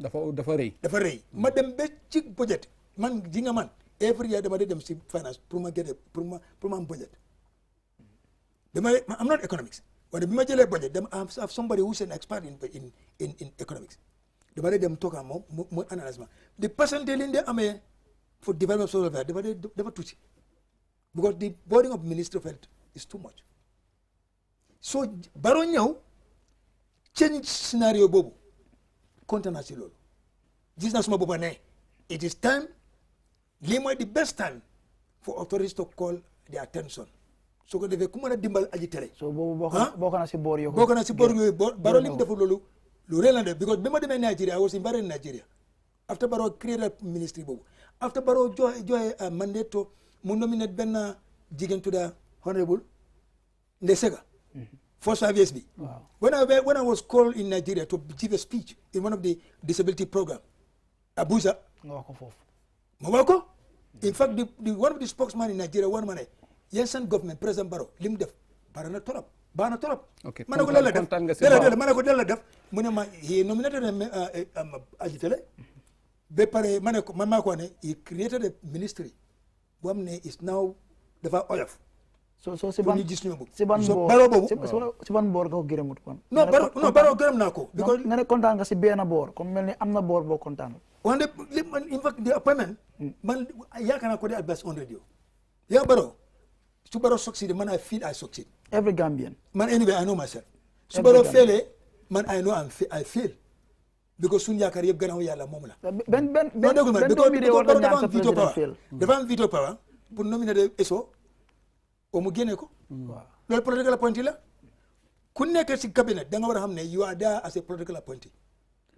dafa rëy ma dem ba ci budget man ji nga man every year dama dem si finance pour ma am budget I'm not economics waaye bi ma jëlee budget dama have somebody who's an expert in economics dama dem toog ak moom mu analyse ma the percentage li ñu amee for development social welfare dafa tuuti because the burden of ministry of health is too much so Barrow ñëw change scenario boobu kontaan naa si loolu gis naa suma boppa ne it is time lii mooy the best time for authorities to call their attention soo ko defee ku mën a dimbal aji télé so boobu bokk na si boor yooyu Barrow li mu deful loolu lu rëy la def because bi ma demee Nigeria I was invited in Nigeria after Barrow created ministry boobu after Barrow joxe mandate to mu nominate benn jigéen tudda honorable Ndesega first 5 years bi when I was called in Nigeria to give a speech in one of the disability program Abuja nga wax ko foofu ma wax ko in fact the one of the spokesman in Nigeria war ma ne Yensen government président Barrow li mu def baax na torop ma ne ko lan la def mu ne ma he nominated aji télé ba pare ma ne ko man maa ko ne he created a ministry boo xam ne is now dafa oyof so si ban ñu gis ñu si ban so Barrow boobu si ban boor nga ko gërëmut kon non Barrow gërëm naa ko because nga ne kontaan nga si benn boor comme mel ni am na boor boo kontaan wante in fact the appointment man yaakaar naa ko di advice on radio yaa Barrow su Barrow succeed man I feel I succeed every Gambian man anyway I know myself su Barrow failee man I know I fail because suñu yaakaar yëpp gannaaw yàlla moom la benn déggul ma because Barrow dafa am veto power pour nominer ESO o mu génne ko loolu political appointee la ku nekk si cabinet da nga war a xam ne you are there as a political appointee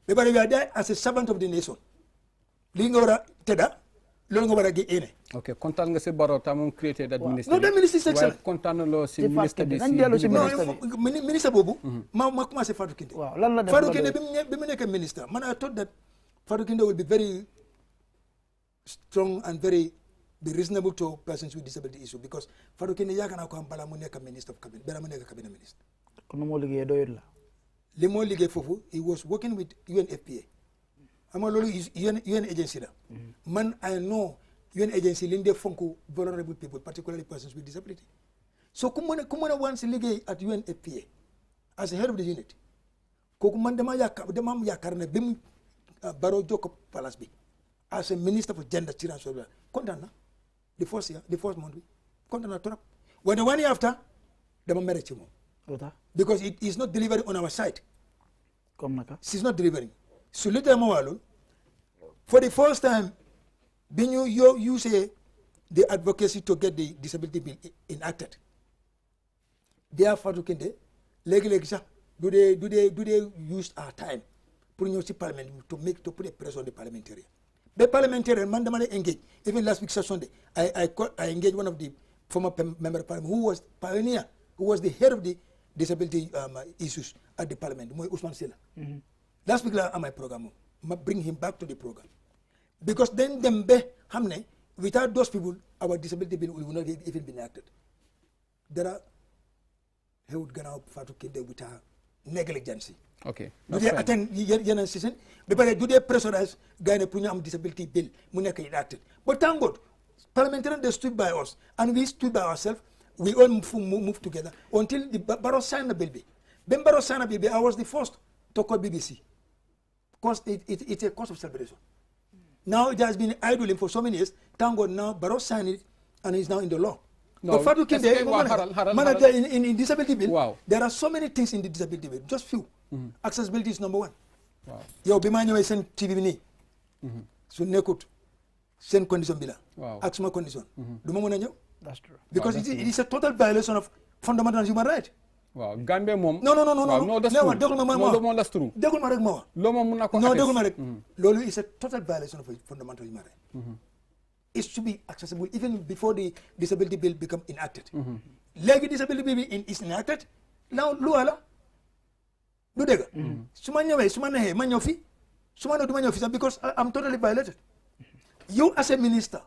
ba pare you are there as a servant of the nation lii nga war a tëdda loolu nga war a génne ok kontaan nga si Barrow ta moom created that ministry non that ministry is excellent waaye kontaan na loo si ministre bi ministre boobu ma commencé Fatou Kinde waaw lan la def Fatou Kinde bi mu nekk ministre man I thought that Fatou Kinde will be very strong and very be reasonable to persons with disability issue because Fatou Kinde yaakaar naa ko am balaa mu nekk ministre of cabinet balaa mu nekk cabinet ministre kon nu moo liggéey doyut la li moo liggéey foofu he was working with UNFPA xam nga loolu UN agency la man I know UN agency li ñu def fonk vulnerable people particularly persons with disability so ku mën a wan si liggéey at UNFPA as a head of the unit kooku man dama am yaakaar ne ba mu Barrow jokko palace bi as a minister for gender children social kontaan na the first month bi kontaan na trop when the 1 year after dama mere ci moom because it is not delivering on our side comme naka she's not delivering so lu tax ma waa loolu for the first time bi ñu use the advocacy to get the disability bill enacted dia Fatou Kinte léegi sax do they use our time pour ñëw ci parliament to put a pressure on the parliamentarian the parliamentarian man dama lay engage even last week session day I engaged one of the former member of parliament who was pioneer who was the head of the disability issues at the parliament mooy Ousmane Silla last week la am my programme ma bring him back to the program because then dem ba xam ne without those people our disability bill will not even be enacted dara xewut gannaaw Fatou Kinte with her negligence okay du dee atteindre yeneen season ba pare du dee pressurize gars yi ne pour ñu am disability bill mu nekk enacted but thank God parliamentarians they stood by us and we stood by ourselves we all move together until the Barrow signed the bill bi when Barrow signed the bill bi I was the first to call BBC because it's a cause of celebration now it has been idling for so many years thank God now Barrow signed it and it's now in the law. No, but Fatou Kinte in disability bill wow. there are so many things in the disability bill just few accessibility is number 1 wow. yow bi maa ñëwee seen TV bi nii su nekkut seen condition bi la ak suma condition du ma mën a ñëw that's true because it is a total violation of fundamental human right waaw Gambie moom non dégul ma moom las true dégul ma rek ma wax loolu moom mun na ko non dégul ma rek loolu is a total violation of fundamental human right it should be accessible even before the disability bill become enacted léegi disability bill is enacted now loi la du dégg su ma ñëwee su ma neexee ma ñëw fi su ma ne du ma ñëw fi sax because I'm totally violated yow as a minister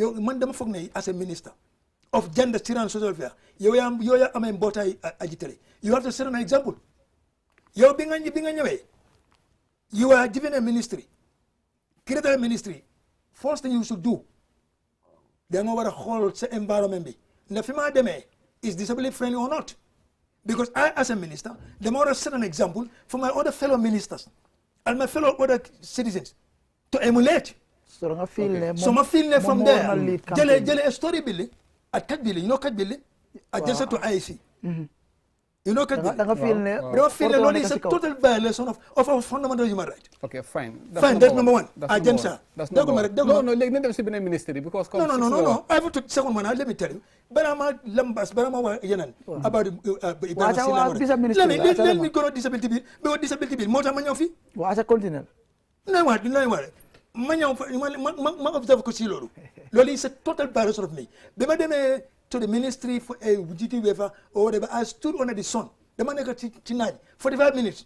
yow man dama foog ne as a minister of gender children and social welfare yow yaa amee mbootaay agitale you have to set an example yow bi nga ñëwee you are given a ministry created a ministry first thing you should do da nga war a xool sa environment bi ne fi maa demee is disability friendly or not because I as a minister dama war a set an example for my other fellow ministers and my fellow other citizens to emulate so nga feel ne so ma feel ne from there jële a story billi at kaj billi you know kaj billi adjacent to IEC you know kaj billi da nga feel ne dama feel ne loolu is a total violation of our fundamental human right okay fine that's number 1 agenda déglu ma rek déglu non léegi nañ dem si beneen ministère because no I have to second one let me tell you barama lambas barama wa yeneen about let me go to disability bill because disability bill moo tax ma ñëw fi waa sa continue nay waat ma ñëw ma observe ko si loolu is a total violation of me ba ma demee to the ministry for a GT waiver or whatever I stood under the sun dama nekk ci naaj 45 minutes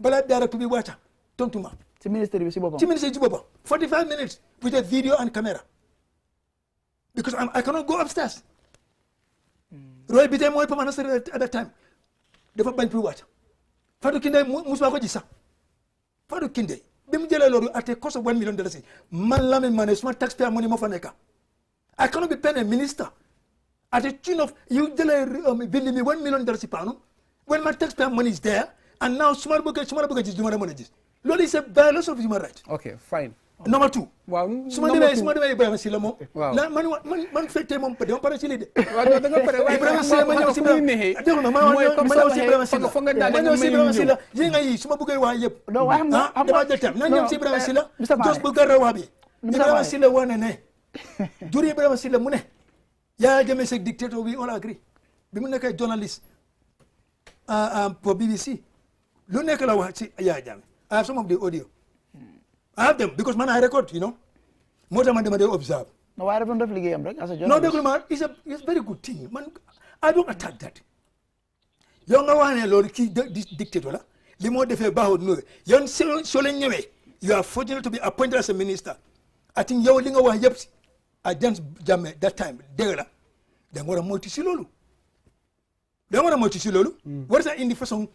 balaa directeur bi waata tontu ma ci ministère bi si boppam 45 minutes with a video and camera because I cannot go upstairs Roy bi tey mooy permanent secretary at that time dafa bañ pour waata Fatou Kinte musuma ko gis sax Fatou Kinte bi mu jëlee loolu at a cost of $1 million man Lamin Mané suma taxpayer money moo fa nekk I cannot be paying a minister at a tune of you jëlee bindi mi $1 million si paanu when my taxpayer money is there and now su ma la bëgg a gis du ma la mën a gis loolu is a violation of human right. okay fine. number 2. waaw su ma demee Ibrahima Silla moom. waaw man fekkee moom dama pare ci lii de. waaw da nga pare waaye Ibrahima Silla ma ñëw si Ibrahima ma ñëw si Ibrahima Silla yi nga yi su ma bëggee wax yëpp. dama jël tam na ñëw si Ibrahima Silla. jos bu gërë wax bi. Ibrahima Silla wane ne. jur Ibrahima Silla mu ne. Yaya Jammeh sa dictator we all agree. bi mu nekkee journaliste pour BBC. lu nekk la wax ci Yaya Jammeh. I have some of the audio. I have them because man I record, you know. More than they observe. No, I don't have liggéeyam rek as a journalist. No, man, it's a very good thing. Man, I don't attack that. Yow nga wax ne loolu kii dictator la li moo defee baaxut noonu yow soo leen ñëwee you are fortunate to be appointed as a minister. I think yow li nga wax yëpp against Jammeh that time dégg la da nga war a moytu si loolu. War sa indi façon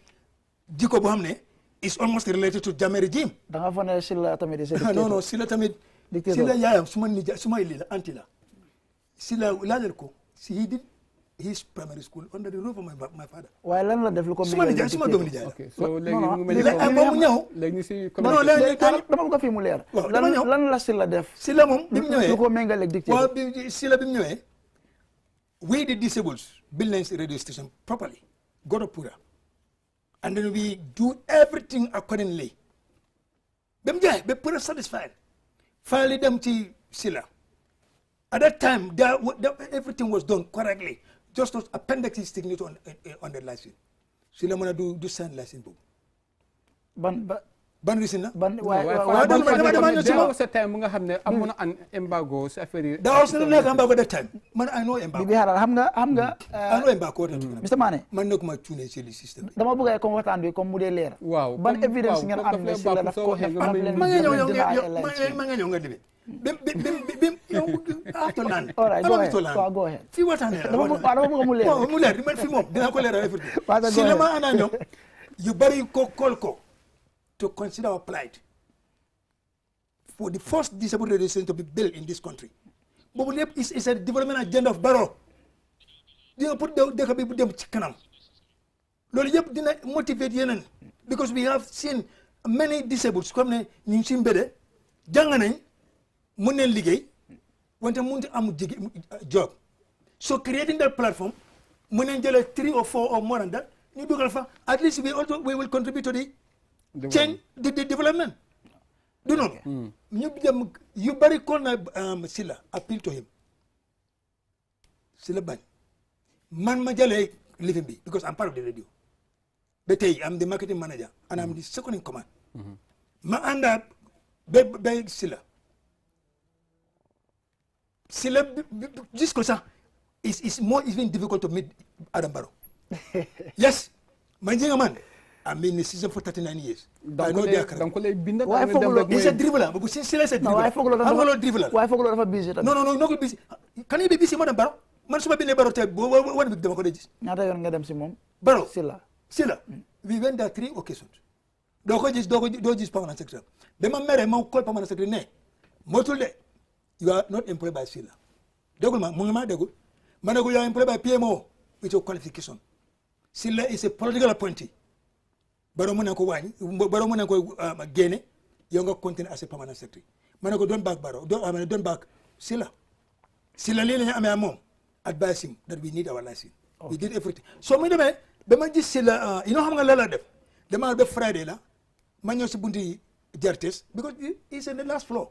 jikko boo xam ne is almost related to Jammeh regime. da nga fa ne Silla tamit is a dictator. non Silla tamit. Silla yaayam suma lii la anti la Silla laajal ko he did his primary school under the roof of my father. waaye lan la def lu ko suma nijaay suma doomu nijaay la. ok so léegi mu mel ni moom ñëw. léegi si léegi dama bëgg a fi mu leer. waaw dama ñëw lan la Silla def. Silla moom bi mu ñëwee lu ko méngaleeg dicté. waaw Silla bi mu ñëwee. we the disabled build radio station properly. got a pura. And then we do everything accordingly. Bem jaay be pura satisfied. Finally them to Silla. At that time, everything was done correctly. Just those appendixes signature on the license. Silla mona do sign license book. Ban reason na? There was a time nga xam ne amoon na an embargo si affaire yi. There was no embargo that time. Man I know embargo. Bibi Haral xam nga. I know embargo. Mr. Mané. Man nak ma tune ci système. Dama bëgg ay comme waxtaan bi comme mu dee leer. waaw ban évidence ngeen am ne Silla daf ko ma nga ñëw nga demee. Bim after none. All right, go ahead. Fi waxtaanee la. dama bëgg mu leer. waaw mu leer man fi moom dinaa ko leeral everything. Si la ma ana ñoom yu bari ko kool ko to consider our plight for the first disabled radio station to be built in this country. Boobu lépp is a development agenda of Barrow. Dina pour dëkk bi bu dem ci kanam. Loolu yëpp dina motivate yeneen because we have seen many disabled comme ne ñu ngi ci mbede jàng nañ mun neen liggéey wante mënut am job. So creating that platform mun neen jëlee 3 or 4 or more than that ñu dugal fa at least we will contribute to the change the development. Do not. You you very corner Silla appeal to him. Silla ban. Man majale living be because I'm part of the radio. But I'm the marketing manager and I'm the second in command. Ma anda be Silla. Silla just cause is more even difficult to meet Adam Barrow. Yes. Manjinga man. I'm in the season for 39 years. Donc lay bind waaye foog loolu is a dribbler bu Silla c'est dribbler. waaye foog loolu dribbler. waaye foog loolu dafa busy tamit. Non ko busy. Kan yi bi busy madame Barrow. Man suma bindee Barrow tey wan bi dama ko dee gis. ñaata yoon nga dem si moom. Barrow Silla. We went there 3 occasions. doo gis permanent secretary. Dama mere ma call permanent secretary ne. Motul de. You are not employed by Silla. Dégul ma mu ngi ma dégul. Ma ne ko you are employed by PMO with your qualification. Silla is a political appointee. Barrow mu ne ko wàññi Barrow mu ne ko génne yow nga continue as a permanent secretary. Ma ne ko don't back Barrow don't back Silla lii la ñu amee moom advise him that we need our license. We did everything. So mu demee ba ma gis Silla xam nga la def dama def Friday la ma ñëw si bunti Jartes because it's in the last floor.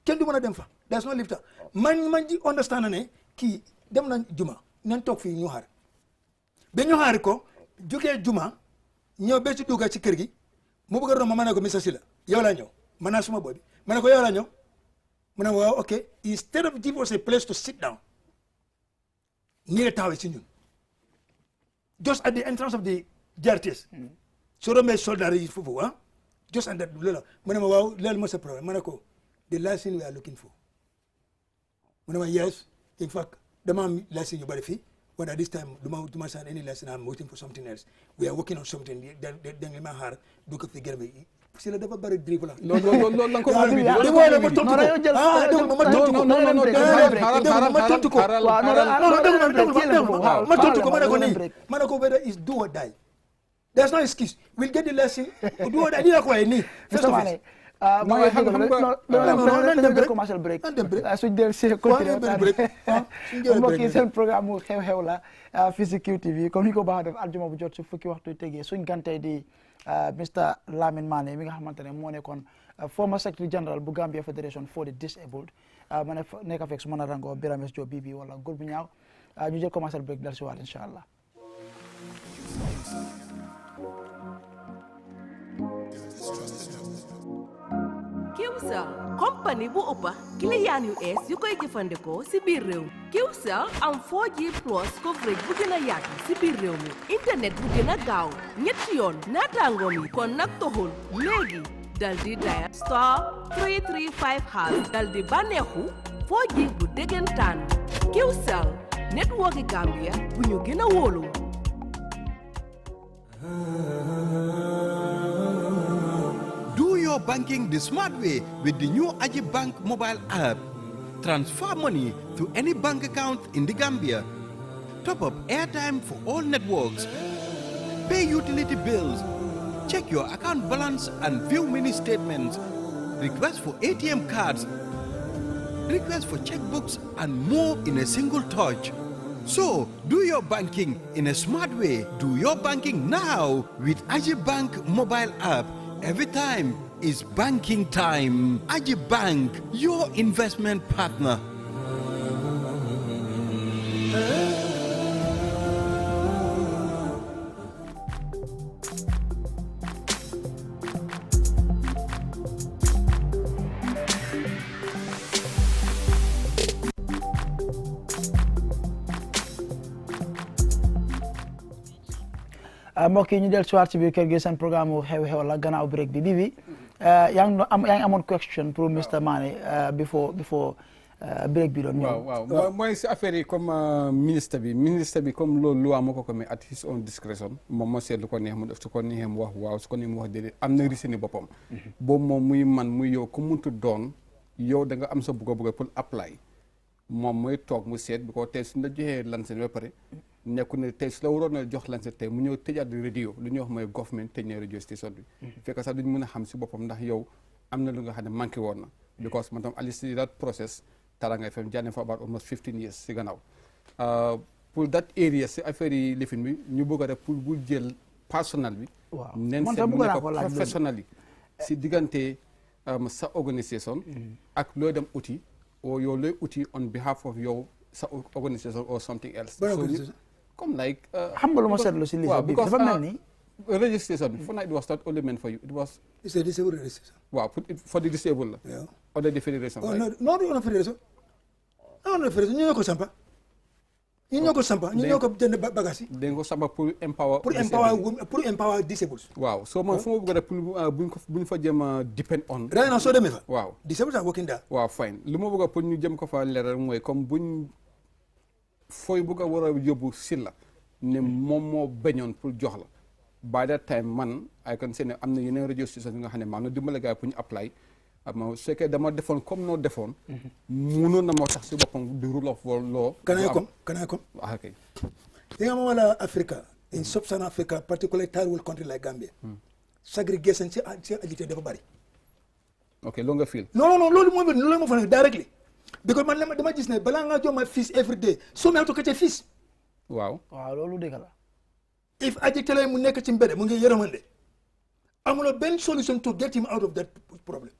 Kenn du mën a dem fa there's no lifter. man ji understand ne kii dem na juma nañ toog fii ñu xaar ba ñu xaar ko jógee juma ñëw ba ci dugga ci kër gi mu bëgg a romb ma ne ko Mr. Silla yow laa ñëw man naa suma boobi ma ne ko yow laa ñëw mu ne waaw ok instead of give us a place to sit down nii la taxawee ci ñun just at the entrance of the Jartes soo rombee soldat yi foofu just at that loolu mu ne ma waaw loolu moo sa problème ma ne ko the license we are looking for mu ne ma yes in fact dama am license yu bari fii when at this time duma sign any license I'm waiting for something else we are working on something da nga ma xaar du ko fi gërëm Silla dafa bari dribble la loolu la ko ma tontu ko ma ne ko nii ma ne ko whether is do or die there's no excuse we'll get the lesson do or die ni la ko waaye nii first of all ma dem commercial break suñ del si continuer mbokk yi seen programme mu xew-xew la fii si QTV comme ni ko baax def aljuma bu jot si fukki waxtu tegee suñ gantey di Mr. Lamin Mané mi nga xamante ne moo nekkoon former secretary general bu Gambia Federation for the Disabled ma ne nekk fekk su mën a rangoo Birames Jobe bii wala góor bu ñaaw ñu jël commercial break dal si waat incha allah. Xew Xew compagnie bu ëppa client yu ees yu koy jëfandikoo si biir réew mi Xew Xew am 4G plus coverage bu gën a yaatu si biir réew mi internet bu gën a gaaw ñetti yoon naataangoom yi kon nag toxul léegi dal di dial *335# dal di bànneexu 4G bu dëggantaan Xew Xew network Gambia bu ñu gën a wóolu. Do your banking the smart way with the new Aji Bank mobile app. Transfer money to any bank account in the Gambia. top up airtime for all networks, pay utility bills, check your account balance and view mini statements, request for ATM cards, request for checkbooks, and more in a single touch. So, do your banking in a smart way. Do your banking now with Ajibank mobile app. Every time is banking time. Ajibank, your investment partner. mbokk yi ñu del soir ci biir kër gi seen programme xew-xew la gannaaw break bi bi yaa ngi amoon question pour Mr Mane before break bi doon ñëw. waaw mooy si affaire yi comme ministre bi comme loolu loi moo ko mais at his own discretion moom moo seet lu ko neex mu def su ko neexee mu wax waaw su ko neexee mu wax déedéet am na risque ni boppam. boobu moom muy man muy yow ku muntu doon yow da nga am sa bëgg pour apply moom mooy toog mu seet bi ko tey suñ la joxee lancé ba pare nekku ne tey su la waroon a jox lancé tey mu ñëw tëjaat radio lu ñuy wax mooy government tëj na radio station bi fekk sax duñ mën a xam si boppam ndax yow am na lu nga xam ne manqué woon na because man tam at least that process Taranga FM jànne fa about almost 15 years si gannaaw pour that area si affaire yi lifin bi ñu bëgg a def pour bu jël personnel bi nen seen mu nekk professionnel yi si diggante sa organisation ak looy dem outil or yow looy outil on behalf of yow sa organisation or something else comme like xam nga lu ma seetlu si liste bi dafa mel ni registration for night was not only meant for you it was it's a disabled registration wow for the disabled yeah or the federation no federation ñu ñoo ko sampa ñu ñoo ko jënd bagage yi dañ ko sampa pour empower disabled waaw so man fu ma bëgg a buñ fa jëm a depend on right now soo demee fa waaw disabled are working there waaw fine lu ma bëgg a pour ñu jëm ko fa leeral mooy comme buñ fooy bëgg a war a yóbbu si la ne moom moo bañoon pour jox la by that time man I can say ne am na yeneen radio station yi nga xam ne maa na dimbale gars yi pour ñu apply su fekkee dama defoon comme noo defoon munoon na moo tax si boppam the rule of law can I come okay di nga ma wala Africa in sub-Saharan Africa particularly third world country like Gambia segregation ci agité dafa bari ok loolu nga feel non loolu moo fa nekk directly because man dama gis ne balaa ngaa jox ma fees every day soo ma to kete fees waaw loolu dëgg la if agité lay mu nekk ci mbedd mu ngi yërëmande amuloo benn solution to get him out of that problem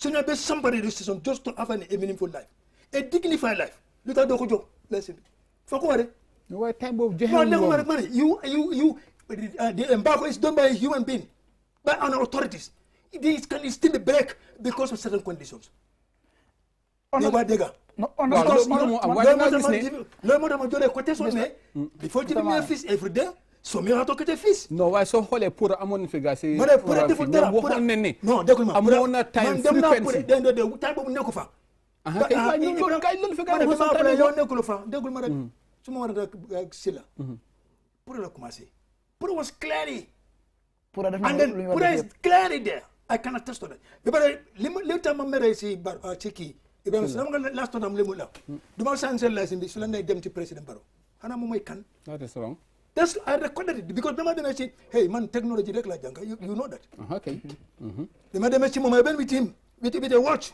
so you be somebody decision just to have a meaningful life a dignified life lu tax doo ko jox lesson bi foo ko waree waaye time boobu joxe man you the embargo is done by a human being by an authorities this can still break because of certain conditions waa dégg loolu moo tax ma jëlee côté soo ne before giving me a fees every day so mi nga toog fees non waaye soo xoolee pour amoon na fi gars yi pour deful dara waxoon ne ni non déggul ma amoon na time frequency time boobu nekku fa yow nekkul fa déggul ma rek su ma war a si la pour la commencer pour was clearly and then pour is clearly there I can attest to that ba pare li tax ma mere si ci kii Ibrahima sama nga last time li mu la du ma changé license bi su la nay dem ci président Barrow xanaa moom mooy kan that's I recorded it because dama demee ci hey man technology rek la jàng you know that okay dama demee ci moom benn with him with a watch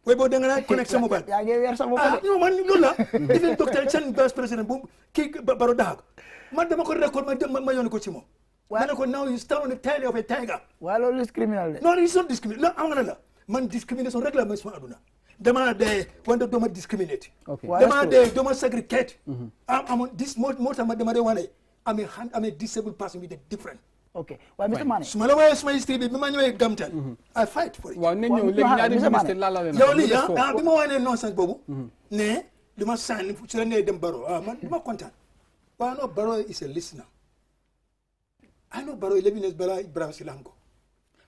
way boo da nga connect sa mobile yaa ngi weer sa bopp non man loolu la even docteur Chan vice président bu kii Barrow daxak man dama ko record ma yónni ko ci moom ma ne ko now you stand on the tail of a tiger waaye loolu is criminal de non it's not discrimination am nga la man discrimination rek la ma suma aduna dama dee wante doo ma discriminate dama dee doo ma segregate am this moo tax ma dama dee wane am a disabled person with a different ok waaye Mr Mane su ma la waaye suma history bi ma ñëwee Gamtel I fight for it waaw ne ñëw léegi ñaari ministre la yow lii bi ma wane nonsense boobu ne du ma sànni su la nee dem Barrow man du ma kontaan waaye no Barrow is a listener I know Barrow 11 years balaa Ibrahima Silla am ko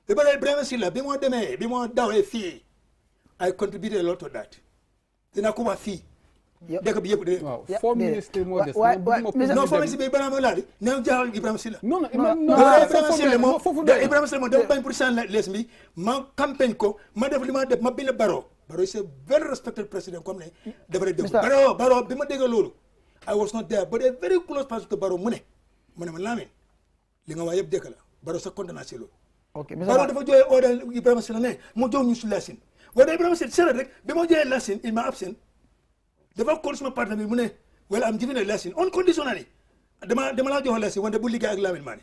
ba pare Ibrahima Silla bi moo demee bi moo dawee fii I contributed a lot to that dina ko wax fii dëkk bi yëpp de waaw 4 ministres moo des non foo ministre bi balaa ma laal ne jaaxal Ibrahima Silla non Ibrahima Silla moom dafa bañ pour saan les bi ma campagne ko ma def li ma def ma bind Barrow is a very respected president comme ne dafa def Barrow bi ma dégg loolu I was not there but a very close person to Barrow mu ne ma Lamin li nga wax yëpp dëgg la Barrow sa kontaan naa si loolu Barrow dafa joxe order Ibrahima Sila ne mu jox ñu si Lasin waaye Ibrahima Sila rek bi ma joxee Lasin il m'a absent dafa call suma partenaire bi mu ne well I'm giving a lesson unconditionally dama laa jox lesson wante bu liggéey ak Lamin Mané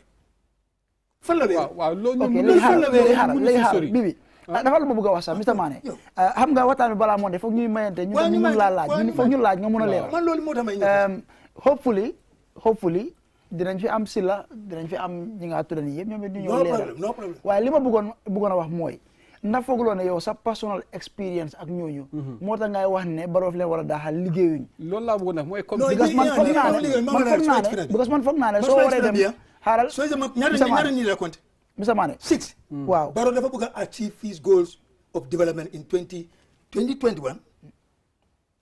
fan la waaw loolu léegi xaaral Bibi dafa la ma bëgg a wax sax Mr Mané xam nga waxtaan bi balaa moo de foog ñuy mayante ñu mun laa laaj foog ñu laaj nga mun a leeral man loolu moo tax may hopefully dinañ fi am Silla dinañ fi am ñi nga tudda nii yëpp ñoom it ñu ñëw leeral no problem waaye li ma bëggoon a wax mooy ndax fooguloo ne yow sa personal experience ak ñooñu moo tax ngay wax ne Barrow fi leen war a daaxal liggéeyuñ loolu laa bëggoon a mooy comme because man foog naa ne soo waree dem xaaral ñaari ñi la compte Mr Mané 6 waaw Barrow dafa bëgg a achieve his goals of development in 2021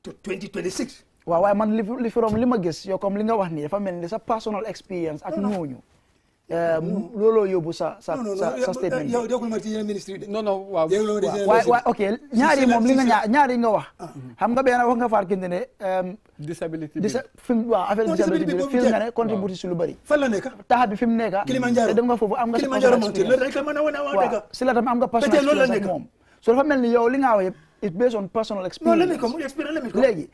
to 2026 waaw waaye man li from li ma gis yow comme li nga wax nii dafa mel ni sa personal experience ak ñooñu looloo yóbbu sa statement yow déggul ma ci yeneen ministre de non waaw waaw ok ñaari moom li nga ñaari nga wax xam nga benn wax nga faar kente ne disability waaw affaire disability bi fil nga ne contribuer si lu bëri fan la nekk taxat bi fi mu nekk te dem nga foofu am nga sa personal experience waaw si la tam am nga personal experience ak moom so dafa mel ni yow li nga wax yëpp it's based on personal experience léegi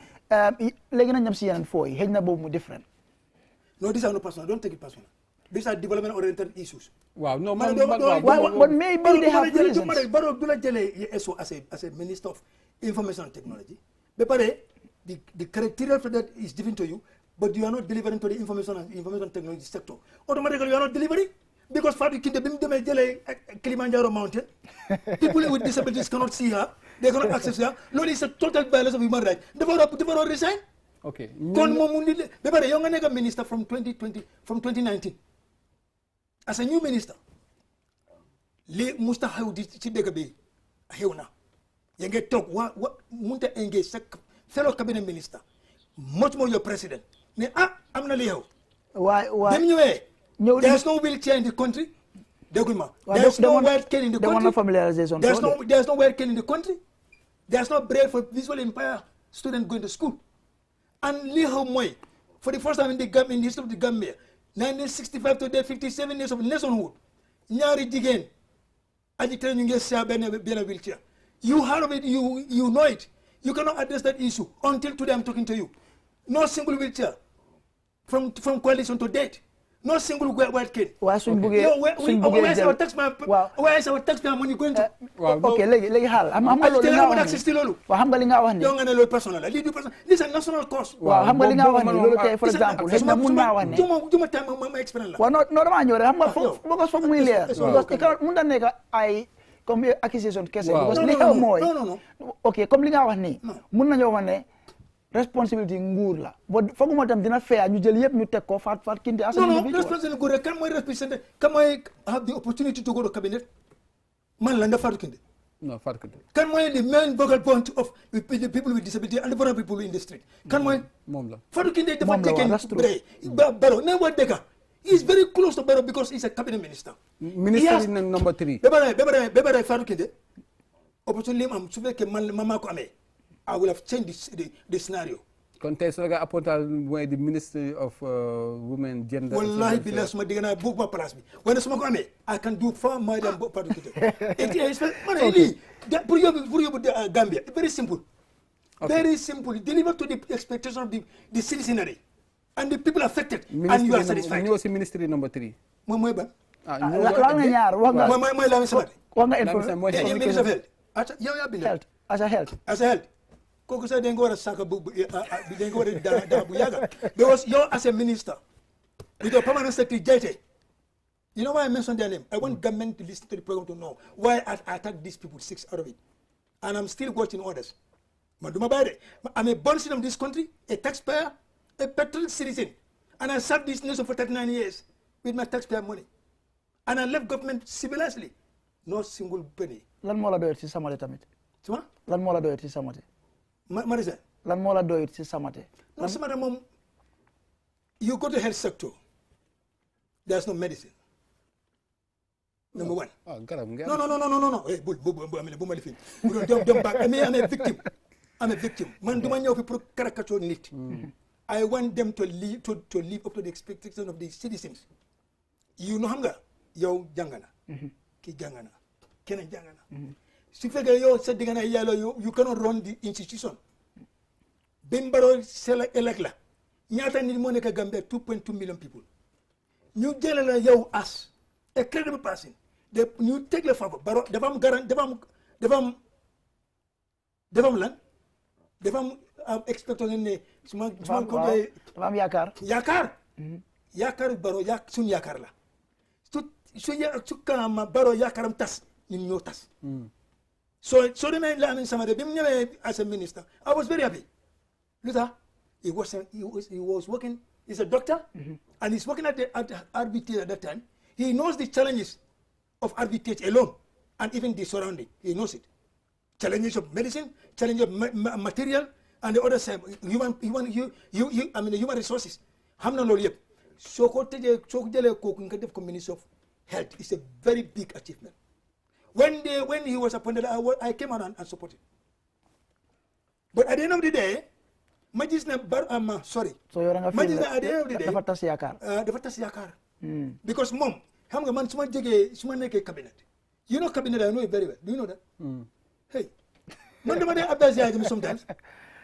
nañ ñam si yeneen foo yi xëy na boobu mu different no these are no personal don't take it personal these are development oriented issues waaw no but maybe they have reasons Barrow du la jëlee ESO as a minister of information and technology ba pare the criteria for that is given to you but you are not delivering to the information technology sector automatically you are not delivering because Fatou Kinte bi mu demee jëlee Kilimanjaro mountain people with disabilities cannot see her they cannot access her loolu is a total violation of human rights dafa war a resign ok kon moom mu nit ba pare yow nga nekk minister from 2019 as a new minister li musta xew di ci dëkk bi xew na ya nga toog munta engage sa fellow cabinet minister much more your president ne am na li xew dem ñëwee there's no wheelchair in the country déggul ma there's no white cane in the country there's no white cane in the country there's no bread for visually impaired students going to school and li xew mooy for the first time in the history of the Gambia 1965 to date 57 years of nationhood ñaari jigéen aji tere ñu ngi sia benn wheelchair you heard of it you know it you cannot address that issue until today I'm talking to you no single wheelchair from coalition to date no single white kid waaye suñ buggee where is our taxpayer money going to ok léegi xaal xam nga loolu waaw xam nga li nga wax ni yow nga ne loolu personnel la lii du personnel this is a national cause waaw xam nga li nga wax ni loolu tey for exemple xëy na mun naa wax ne juma time ma expérience la waaw non damaa ñëw rek xam nga foog muy leer because mun na nekk ay comme accusation kese because li xew mooy ok comme li nga wax nii mun nañoo wax ne responsibility nguur la bo fooguma tam dina feeya ñu jël yëpp ñu teg ko faat Kinte as non responsibility nguur rek kan mooy represent kan mooy have the opportunity to go to cabinet man la nga Fatou Kinte non Fatou Kinte kan mooy the main vocal point of the people with disability and the vulnerable people in the street kan mooy moom la Fatou Kinte dafa jege Barrow ne wa dëkk he is very close to Barrow because he's a cabinet minister number 3 ba bare Fatou Kinte opportunity am su fekkee man maa ko amee I will have changed the scenario. kon tey su la nga apporté mooy the Ministry of Women Gender. wallahi billahi suma digg naa bu ba place bi wala su ma ko amee I can do far more than Fatou Kinte. man lii pour yóbbu Gambia very simple. very simple deliver to the expectation of the citizenry and the people affected. and you are satisfied. ñëw si ministry number 3. moom mooy ban. la nga ñaar wax nga. mooy Lamin Sabate. wax nga information. yow yaa bind. as a health. kooku sax dañ ko war a sànq dañ ko war a daa bu yàgga because yow as a minister with your permanent secretary Jaite you know why I mentioned their name I want government to listen to the program to know why I attacked these people 6 out of it and I'm still watching others man duma bàyyi de I'm a born citizen of this country a taxpayer a patriotic citizen and I served this nation for 39 years with my taxpayer money and I left government civilizely no single penny. lan moo la doyut ci Samate tamit. suma lan moo la doyut ci Samate. Marisa. lan moo la doyut ci Samate. non Samate moom you go to health sector there's no medicine. number one. garab ngeen. non. bu ma lifin. dem back I'm a victim. man duma ñëw fi pour caricature nit. I want them to live up to the expectation of the citizens. You know xam nga yow jàng na kii jàng na keneen jàng na su fekkee yow sa diggante yàlla you cannot run the institution Ben Barrow elect la ñaata nit moo nekk Gambia 2.2 million people ñu jëlee la yow as a credible person ñu teg la favor Barrow dafa am garant dafa am lan dafa am expectation ne suma ko dafa am yaakaar Barrow suñu yaakaar la su kanam Barrow yaakaaram tas ñun ñoo tas so demee la Amin Samade bi mu ñëwee as a minister I was very happy lu tax he was working he's a doctor and he's working at RBT at that time. He knows the challenges of RBT alone and even the surrounding. He knows it. Challenges of medicine, challenges of material, and the other side, human resources. Hamna loolu yëpp soo ko jëlee kooku nga def ko Minister of Health is a very big achievement. When he was appointed, I came around and supported. But at the end of the day, ma gis ne sorry. So yow nga ma gis ne at the end of the day dafa tas yaakaar. Because moom xam nga man su ma nekkee cabinet. You know cabinet, I know it very well. Do you know that? Hey, man dama dee advise Yaya Jammeh sometimes.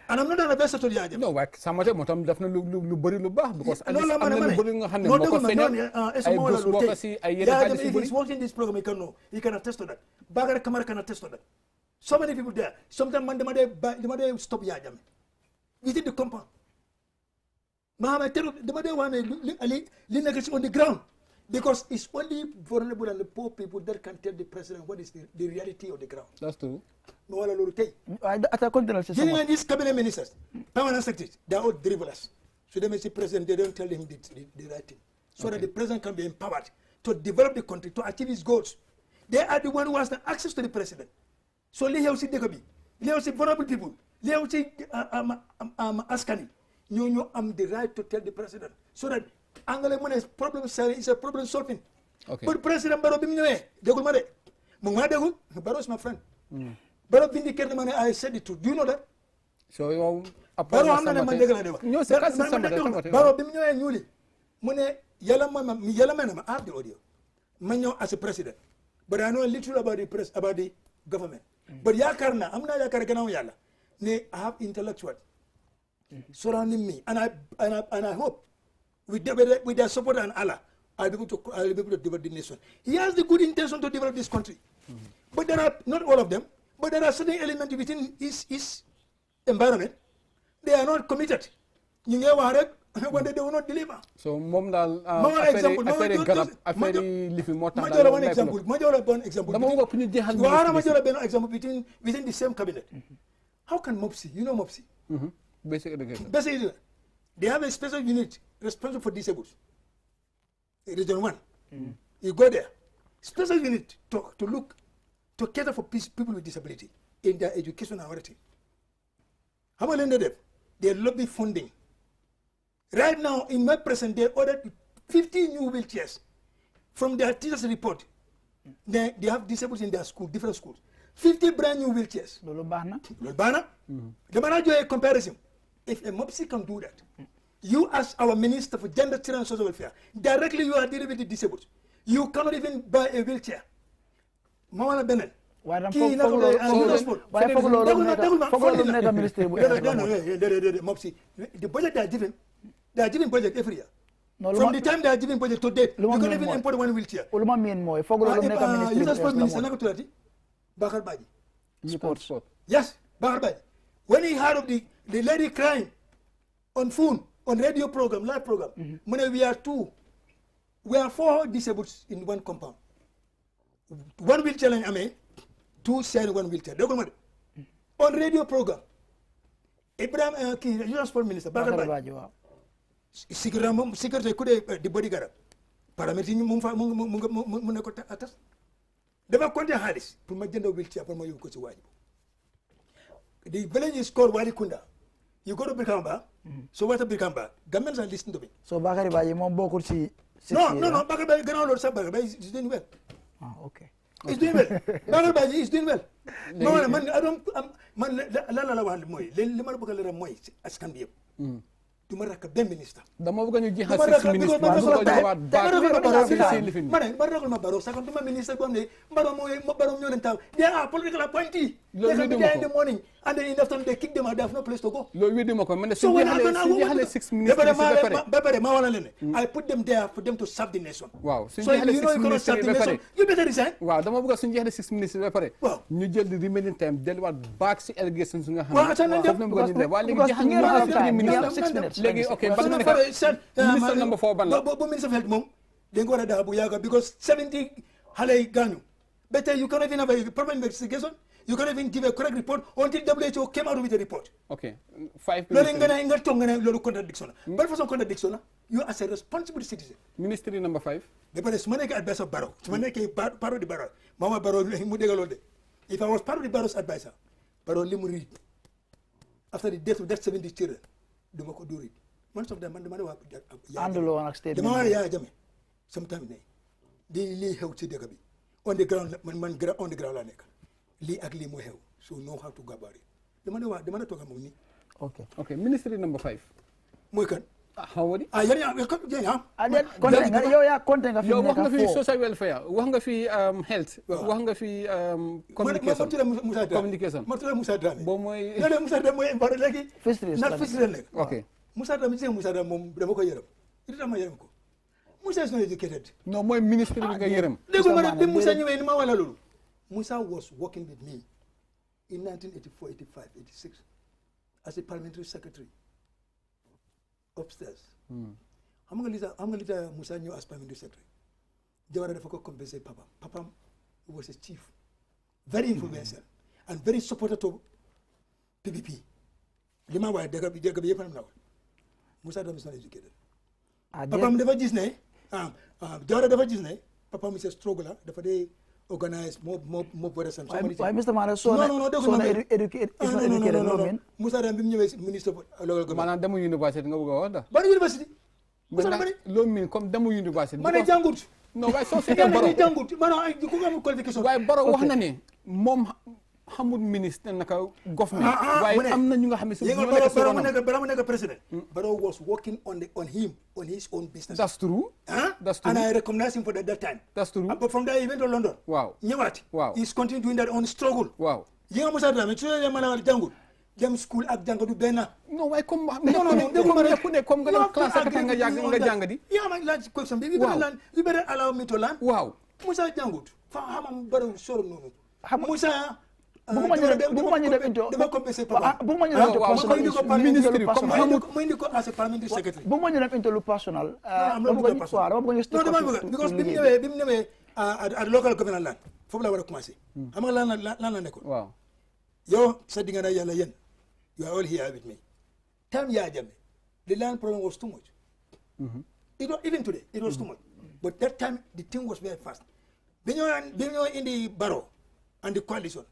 And I'm not an advisor to Yaya Jammeh. No, waaye Samate moo tam def na lu bëri lu baax. Because am na lu bëri nga xam ne moo ko feeñal ay bés boo ko si ay yenn xaalis yu if he's watching this program, he can attest to that. Bakary Camara can attest to that. So many people there. Sometimes man dama dee stop Yaya Jammeh within the compound. Dama dee wax ne li nekk on the ground. Because it's only vulnerable and the poor people that can tell the president what is the reality of the ground. That's true. No wala loolu tey. These cabinet ministers, permanent secretaries, they are all dribblers. So they may say president, they don't tell him the right thing. So that the president can be empowered to develop the country, to achieve his goals. They are the one who has the access to the president. So li xew si dëkk bi, li xew si vulnerable people, li xew si askani, ñoo am the right to tell the president. So that Angale money is problem solving. Okay. But President Barrow bi mu ñëwee dégul ma de mu ngi maa dégul Barrow is my friend. Barrow vindicated ma ne I said the truth. Do you know that? So yow Barrow xam na ne man dégg la de wax. ñoo si kasi Samate Barrow bi mu ñëwee ñuuli mu ne yàlla may na ma I have the audio ma ñëw as a president. But I know a little about the government. But yaakaar naa am naa yaakaar gannaaw yàlla ne I have intellectuals surrounding me and I hope with their support and Allah, I'll be able to develop the nation. He has the good intention to develop this country. But there are, not all of them, but there are certain elements within his environment. They are not committed. When they will not deliver. So moom daal affaire lifi moo tax daal one example within the same cabinet. How can MOPSI, you know MOPSI? Basic education. Basic education. They have a special unit responsible for disabled. Region 1. You go there. Special unit to cater for people with disability in their education and everything. How about them? They lobby funding. Right now, in my present, they ordered 50 new wheelchairs. From their teachers' report, they have disabled in their school, different schools. 50 brand new wheelchairs. Lolbana. The manager a comparison. If a MOPSI can do that, you as our Minister for Gender, Children and Social Welfare, directly you are dealing with the disabled. You cannot even buy a wheelchair. Mawala Benen. The budget they are giving budget every year. From the time they are giving budget to date, you can even import one wheelchair. You just put Minister Nakatulati, Bakar Baji. Sports. Yes, Bakar Baji. When he heard of the lady crying on phone, on radio program, live program, we are 4 disabled in one compound. 1 wheelchair in Ame, 2 sharing 1 wheelchair. On radio program, Ibrahim U.S. Foreign Minister, Bakar Baji. Secretary could the bodyguard. Parameter Muneko atas. They were quite hardest to my gender wheelchair for my Yukosi. The village is called Walikunda. You go to Bikamba, so what a Bikamba? Governments are listening to me. So Bakari Baji Mombo see. No, Bakari Baji or Sabaka is doing well. Okay. He's doing well. Bakari Baji is doing well. No, man, I don't, man, La Moy, Lemar Moy, as can be. du ma rakk benn ministre. dama bëgg ñu jeexal 6 minutes ma ñëwaat ma ragal ma Barrow sax du ma ministre boo xam ne Barrow ñoo leen taw they are political appointee. loolu weddi ma ko in the morning and then in the afternoon they kick them out, they have no place to go. loolu weddi ma ko man suñu jeexalee 6 minutes ba pare ma wala leen I put them there for them to serve the nation. waaw suñu jeexalee 6 minutes ba pare you better resign. waaw dama bëgg suñu jeexalee 6 minutes ba pare ñu jël di remaining time delluwaat back si allegation su nga xam ne waaw léegi jeexal ñu wax 6 minutes léegi ok ban nga ministre number 4 ban la bu ministre of health moom dañ ko war a daal bu yàgg because 70 xale yi gaañu ba tey you cannot even have a proper investigation, you cannot even give a correct report until WHO came out with a report. Okay, 5 loolu nga toog nga ne loolu contradiction la ban façon contradiction la you as a responsible citizen. Ministry number 5 ba pare su ma nekkee advisor Barrow su ma nekkee part of the Barrow Mama Barrow mu dégg loolu de if I was part of the Barrow's advisor Barrow li mu read after the death of that 70 children duma ko do read man sof da man dama wax ànduloo woon ak statement dama wax Yaya Jammeh sometime ne lii xew ci dëkk bi on the ground man on the ground laa nekk lii ak lii moo xew so know how to go about it dama ne wax dama ne toog moom nii ok ministry number 5 mooy kan Hawadi yow yaa compté nga fi yow wax nga fi social welfare wax nga fi health wax nga fi communication ma tudd Moussa Dramé boo mooy Moussa Dramé mooy import léegi fisheries nekk ok Moussa Dramé gis nga Moussa Dramé moom dama ko yërëm it dama yërëm ko Moussa is not educated non mooy ministre bi nga yërëm dégg ma ne bi Moussa ñëwee ni ma wala loolu Moussa was working with me in 1984 85 86 as a parliamentary secretary upstairs xam nga li tax Moussa ñëw as parliamentary secretary Jawara dafa ko compensé papam was a chief very influential and very supportive to PPP li ma waaye dëgg bi yëpp am na woon Moussa Dramé is not educated papam dafa gis ne Jawara dafa gis ne papam is a struggler dafa dee organize moo bëri sam waaye Mr. Mane soo na educated loo meen Moussa Dramé bi mu ñëwee ministre local government maanaam demu université nga bëgg a wax da ban université Moussa Dramé loolu miin comme demu université ma ne jàngut non waaye soo seetee Baro jàngut maanaam ku nga am qualification waaye Baro wax na ne moom xamul ministre naka government waaye am na ñu nga xam ne si Baro mu nekk président Baro was working on his own business. That's true. That's true. And I recognize him for that time. That's true. But from there he went to London. Wow. ñëwaat. Wow. He's continuing doing that on struggle. Wow. yi nga Moussa Dramé su dee maanaam jàngul dem school ak jàng du benn. non waaye comme comme nga dem classe ak nga jàng di. yaa ma laaj question bi. you better allow me to learn. waaw. Moussa jàngut fa xamam bari soro noonu. Moussa. bëgguma ñu dem into dafa compensé papa. bëgguma ñu dem into personal ministre comme xamul mu indi ko as a parliamentary secretary. bëgguma ñu dem into lu personal. dama bëgg because bi mu ñëwee at local government land foofu la war a commencé. xam nga lan la nekkoon. waaw. yow sa diggante yàlla yéen you are all here with me. time Yaya Jammeh the land problem was too much. It was, even today it was too much. But that time the thing was very fast. When you're in the Barrow and the coalition,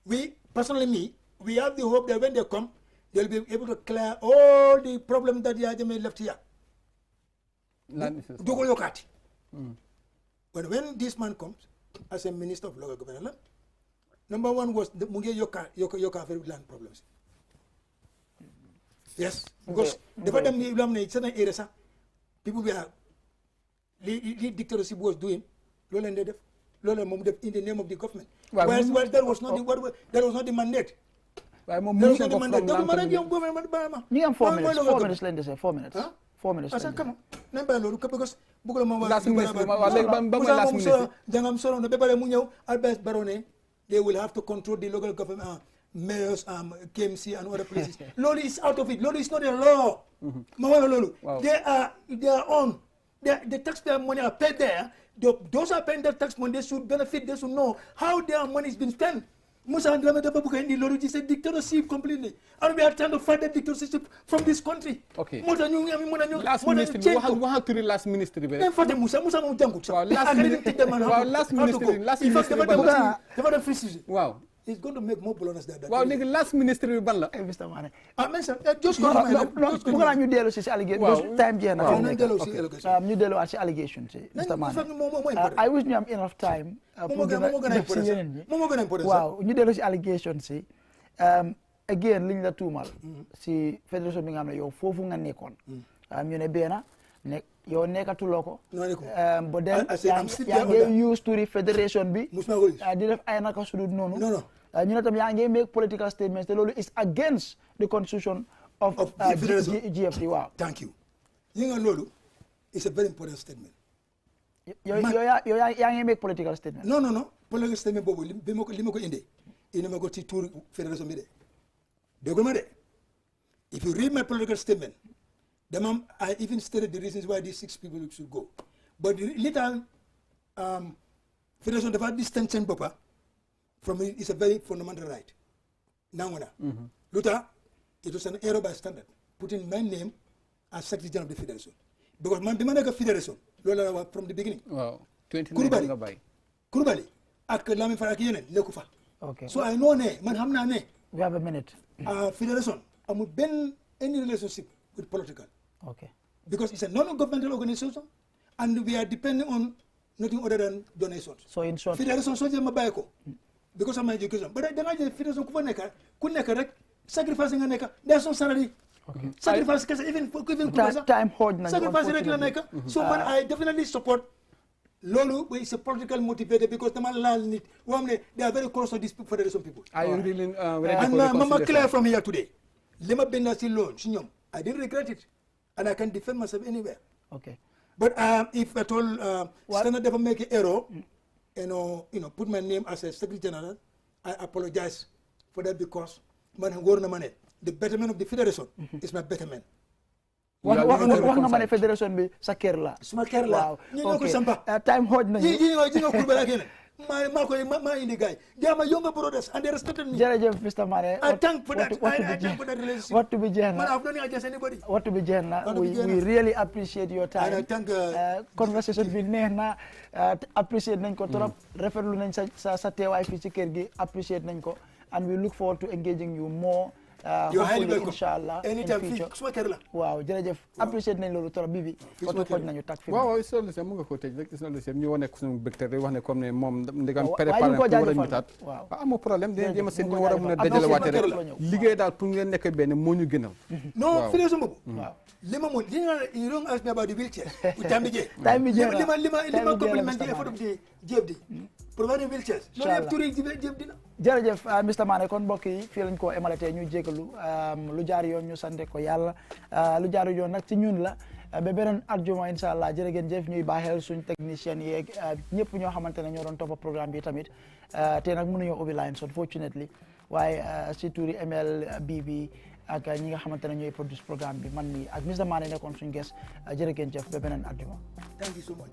we have the hope that when they come, they'll be able to clear all the problems that Yaya Jammeh left here. Dogo yokati. But when this man comes as a minister of local government, number one was the Munge Yoka land problems. Yes, because the fact that certain areas, people were the dictatorship was doing, in the name of the government. Well, that was not the mandate. That was not the mandate. You have 4 minutes. 4 minutes, let me say 4 minutes. Huh? 4 minutes. I said, come on. Because they will have to control the local government, mayors, KMC, and other places. Lolo is out of it. Lolo is not a law. Wow. They are on. The taxpayer money are paid there. Those are paying that tax money. They should benefit. They should know how their money is being spent. Musa and Dramé is a dictatorship completely. And we are trying to fight the dictatorship from this country. Okay. Last ministry. What to last ministry? Wow. It's going to make more bolognas than that. Wow, nigga, last ministry ban la. Mr. Mane. Mention just go to ñu dellu si allegation. Time jeex na. Ñu dellu si allegation si Mr. Mane. I wish ñu am enough time. Waaw, ñu dellu si allegation si. again liñ la tuumal si fédération bi nga xam ne yow foofu nga nekkoon ñu ne benn ne yow nekkatuloo ko ba dem yaa ngi use turi fédération bi di def ay naka sudut noonu ñu ne tam yaa ngi make political statements te loolu is against the constitution of GFD waaw thank you yi nga loolu is a very important statement yow yaa ngi make political statement non political statement boobu li ma ko indee indi ma ko ci tour fédération bi de déglu ma de if you read my political statement I even stated the reasons why these 6 people should go but li tax fédération dafa distance seen boppa from it is a very fundamental right nangu na lu tax it was an error by standard putting my name as secretary general of the federation because man bi ma nekk federation loolu la wax from the beginning waaw 29 nga bàyyi Coulibaly ak Lamin Fall ak yeneen nekku fa okay so I know ne man xam naa ne we have a minute federation amul benn any relationship with political okay because it's a non-governmental organization and we are depending on nothing other than donations so in short federation soo jël ma bàyyi ko because of my education but da nga jël federation ku nekk rek sacrifice nga nekk there's no salary sacrifice kese even time xooj nañu sacrifice rek la nekk so man I definitely support loolu is a political motivated because dama laal nit woo xam ne they are very close to these federation people are you really and mama clear from here today li ma bind si loolu si ñoom I didn't regret it and I can defend myself anywhere okay but if at all standard dafa make error you know put my name as a secretary general I apologize for that because man wóor na ma ne the betterment of the federation is my betterment wax nga ma ne fédération bi sa kër la suma kër la ñu ñoo ko sampa time xooj nañu ji nga Coulibaly ak yeneen maa indi gars yi they are my younger brothers and they respected me jërëjëf Mr. Mane I thank for that relationship waxtu bi jeex na man I've not against anybody waxtu bi jeex na we really appreciate your time and I thank conversation bi neex na appreciate nañ ko trop rafetlu nañ sa teewaay fii ci kër gi appreciate nañ ko and we look forward to engaging you more hopefully inshallah anytime fii suma kër la waaw jërëjëf appreciate nañ loolu trop bi foto xooj nañu tak fi waaw solo mu nga ko tëj rek solo ñu wone ko suñu bëgte rek wax ne comme ne moom ndegam préparé pour war a mitaat amoo problème dinañ jéem a seen ñu war a mën a dajale waate rek liggéey daal pour ngeen nekk benn moo ñu gënal non fédération boobu waaw li ma mun li nga you don't ask me about the wheelchair time bi jeex li ma compliment the effort of the JFD providing wheelchairs loolu yëpp turi JFD na jërëjëf Mr. Mane kon mbokk yi fii lañ ko emalatee ñu jégalu lu jaar yoon ñu sante ko yàlla lu jaar yoon nag ci ñun la ba beneen arjuma incha allah jërë ngeen jëf ñuy baaxeel suñ technicien yeeg ñëpp ñoo xamante ne ñoo doon toppa programme bi tamit te nag mënuñoo ubbi lines unfortunately waaye si tuuri MLB bi ak ñi nga xamante ne ñooy produce programme bi man mi ak Mr. Mane nekkoon suñ ges jërë ngeen jëf ba beneen arjuma thank you so much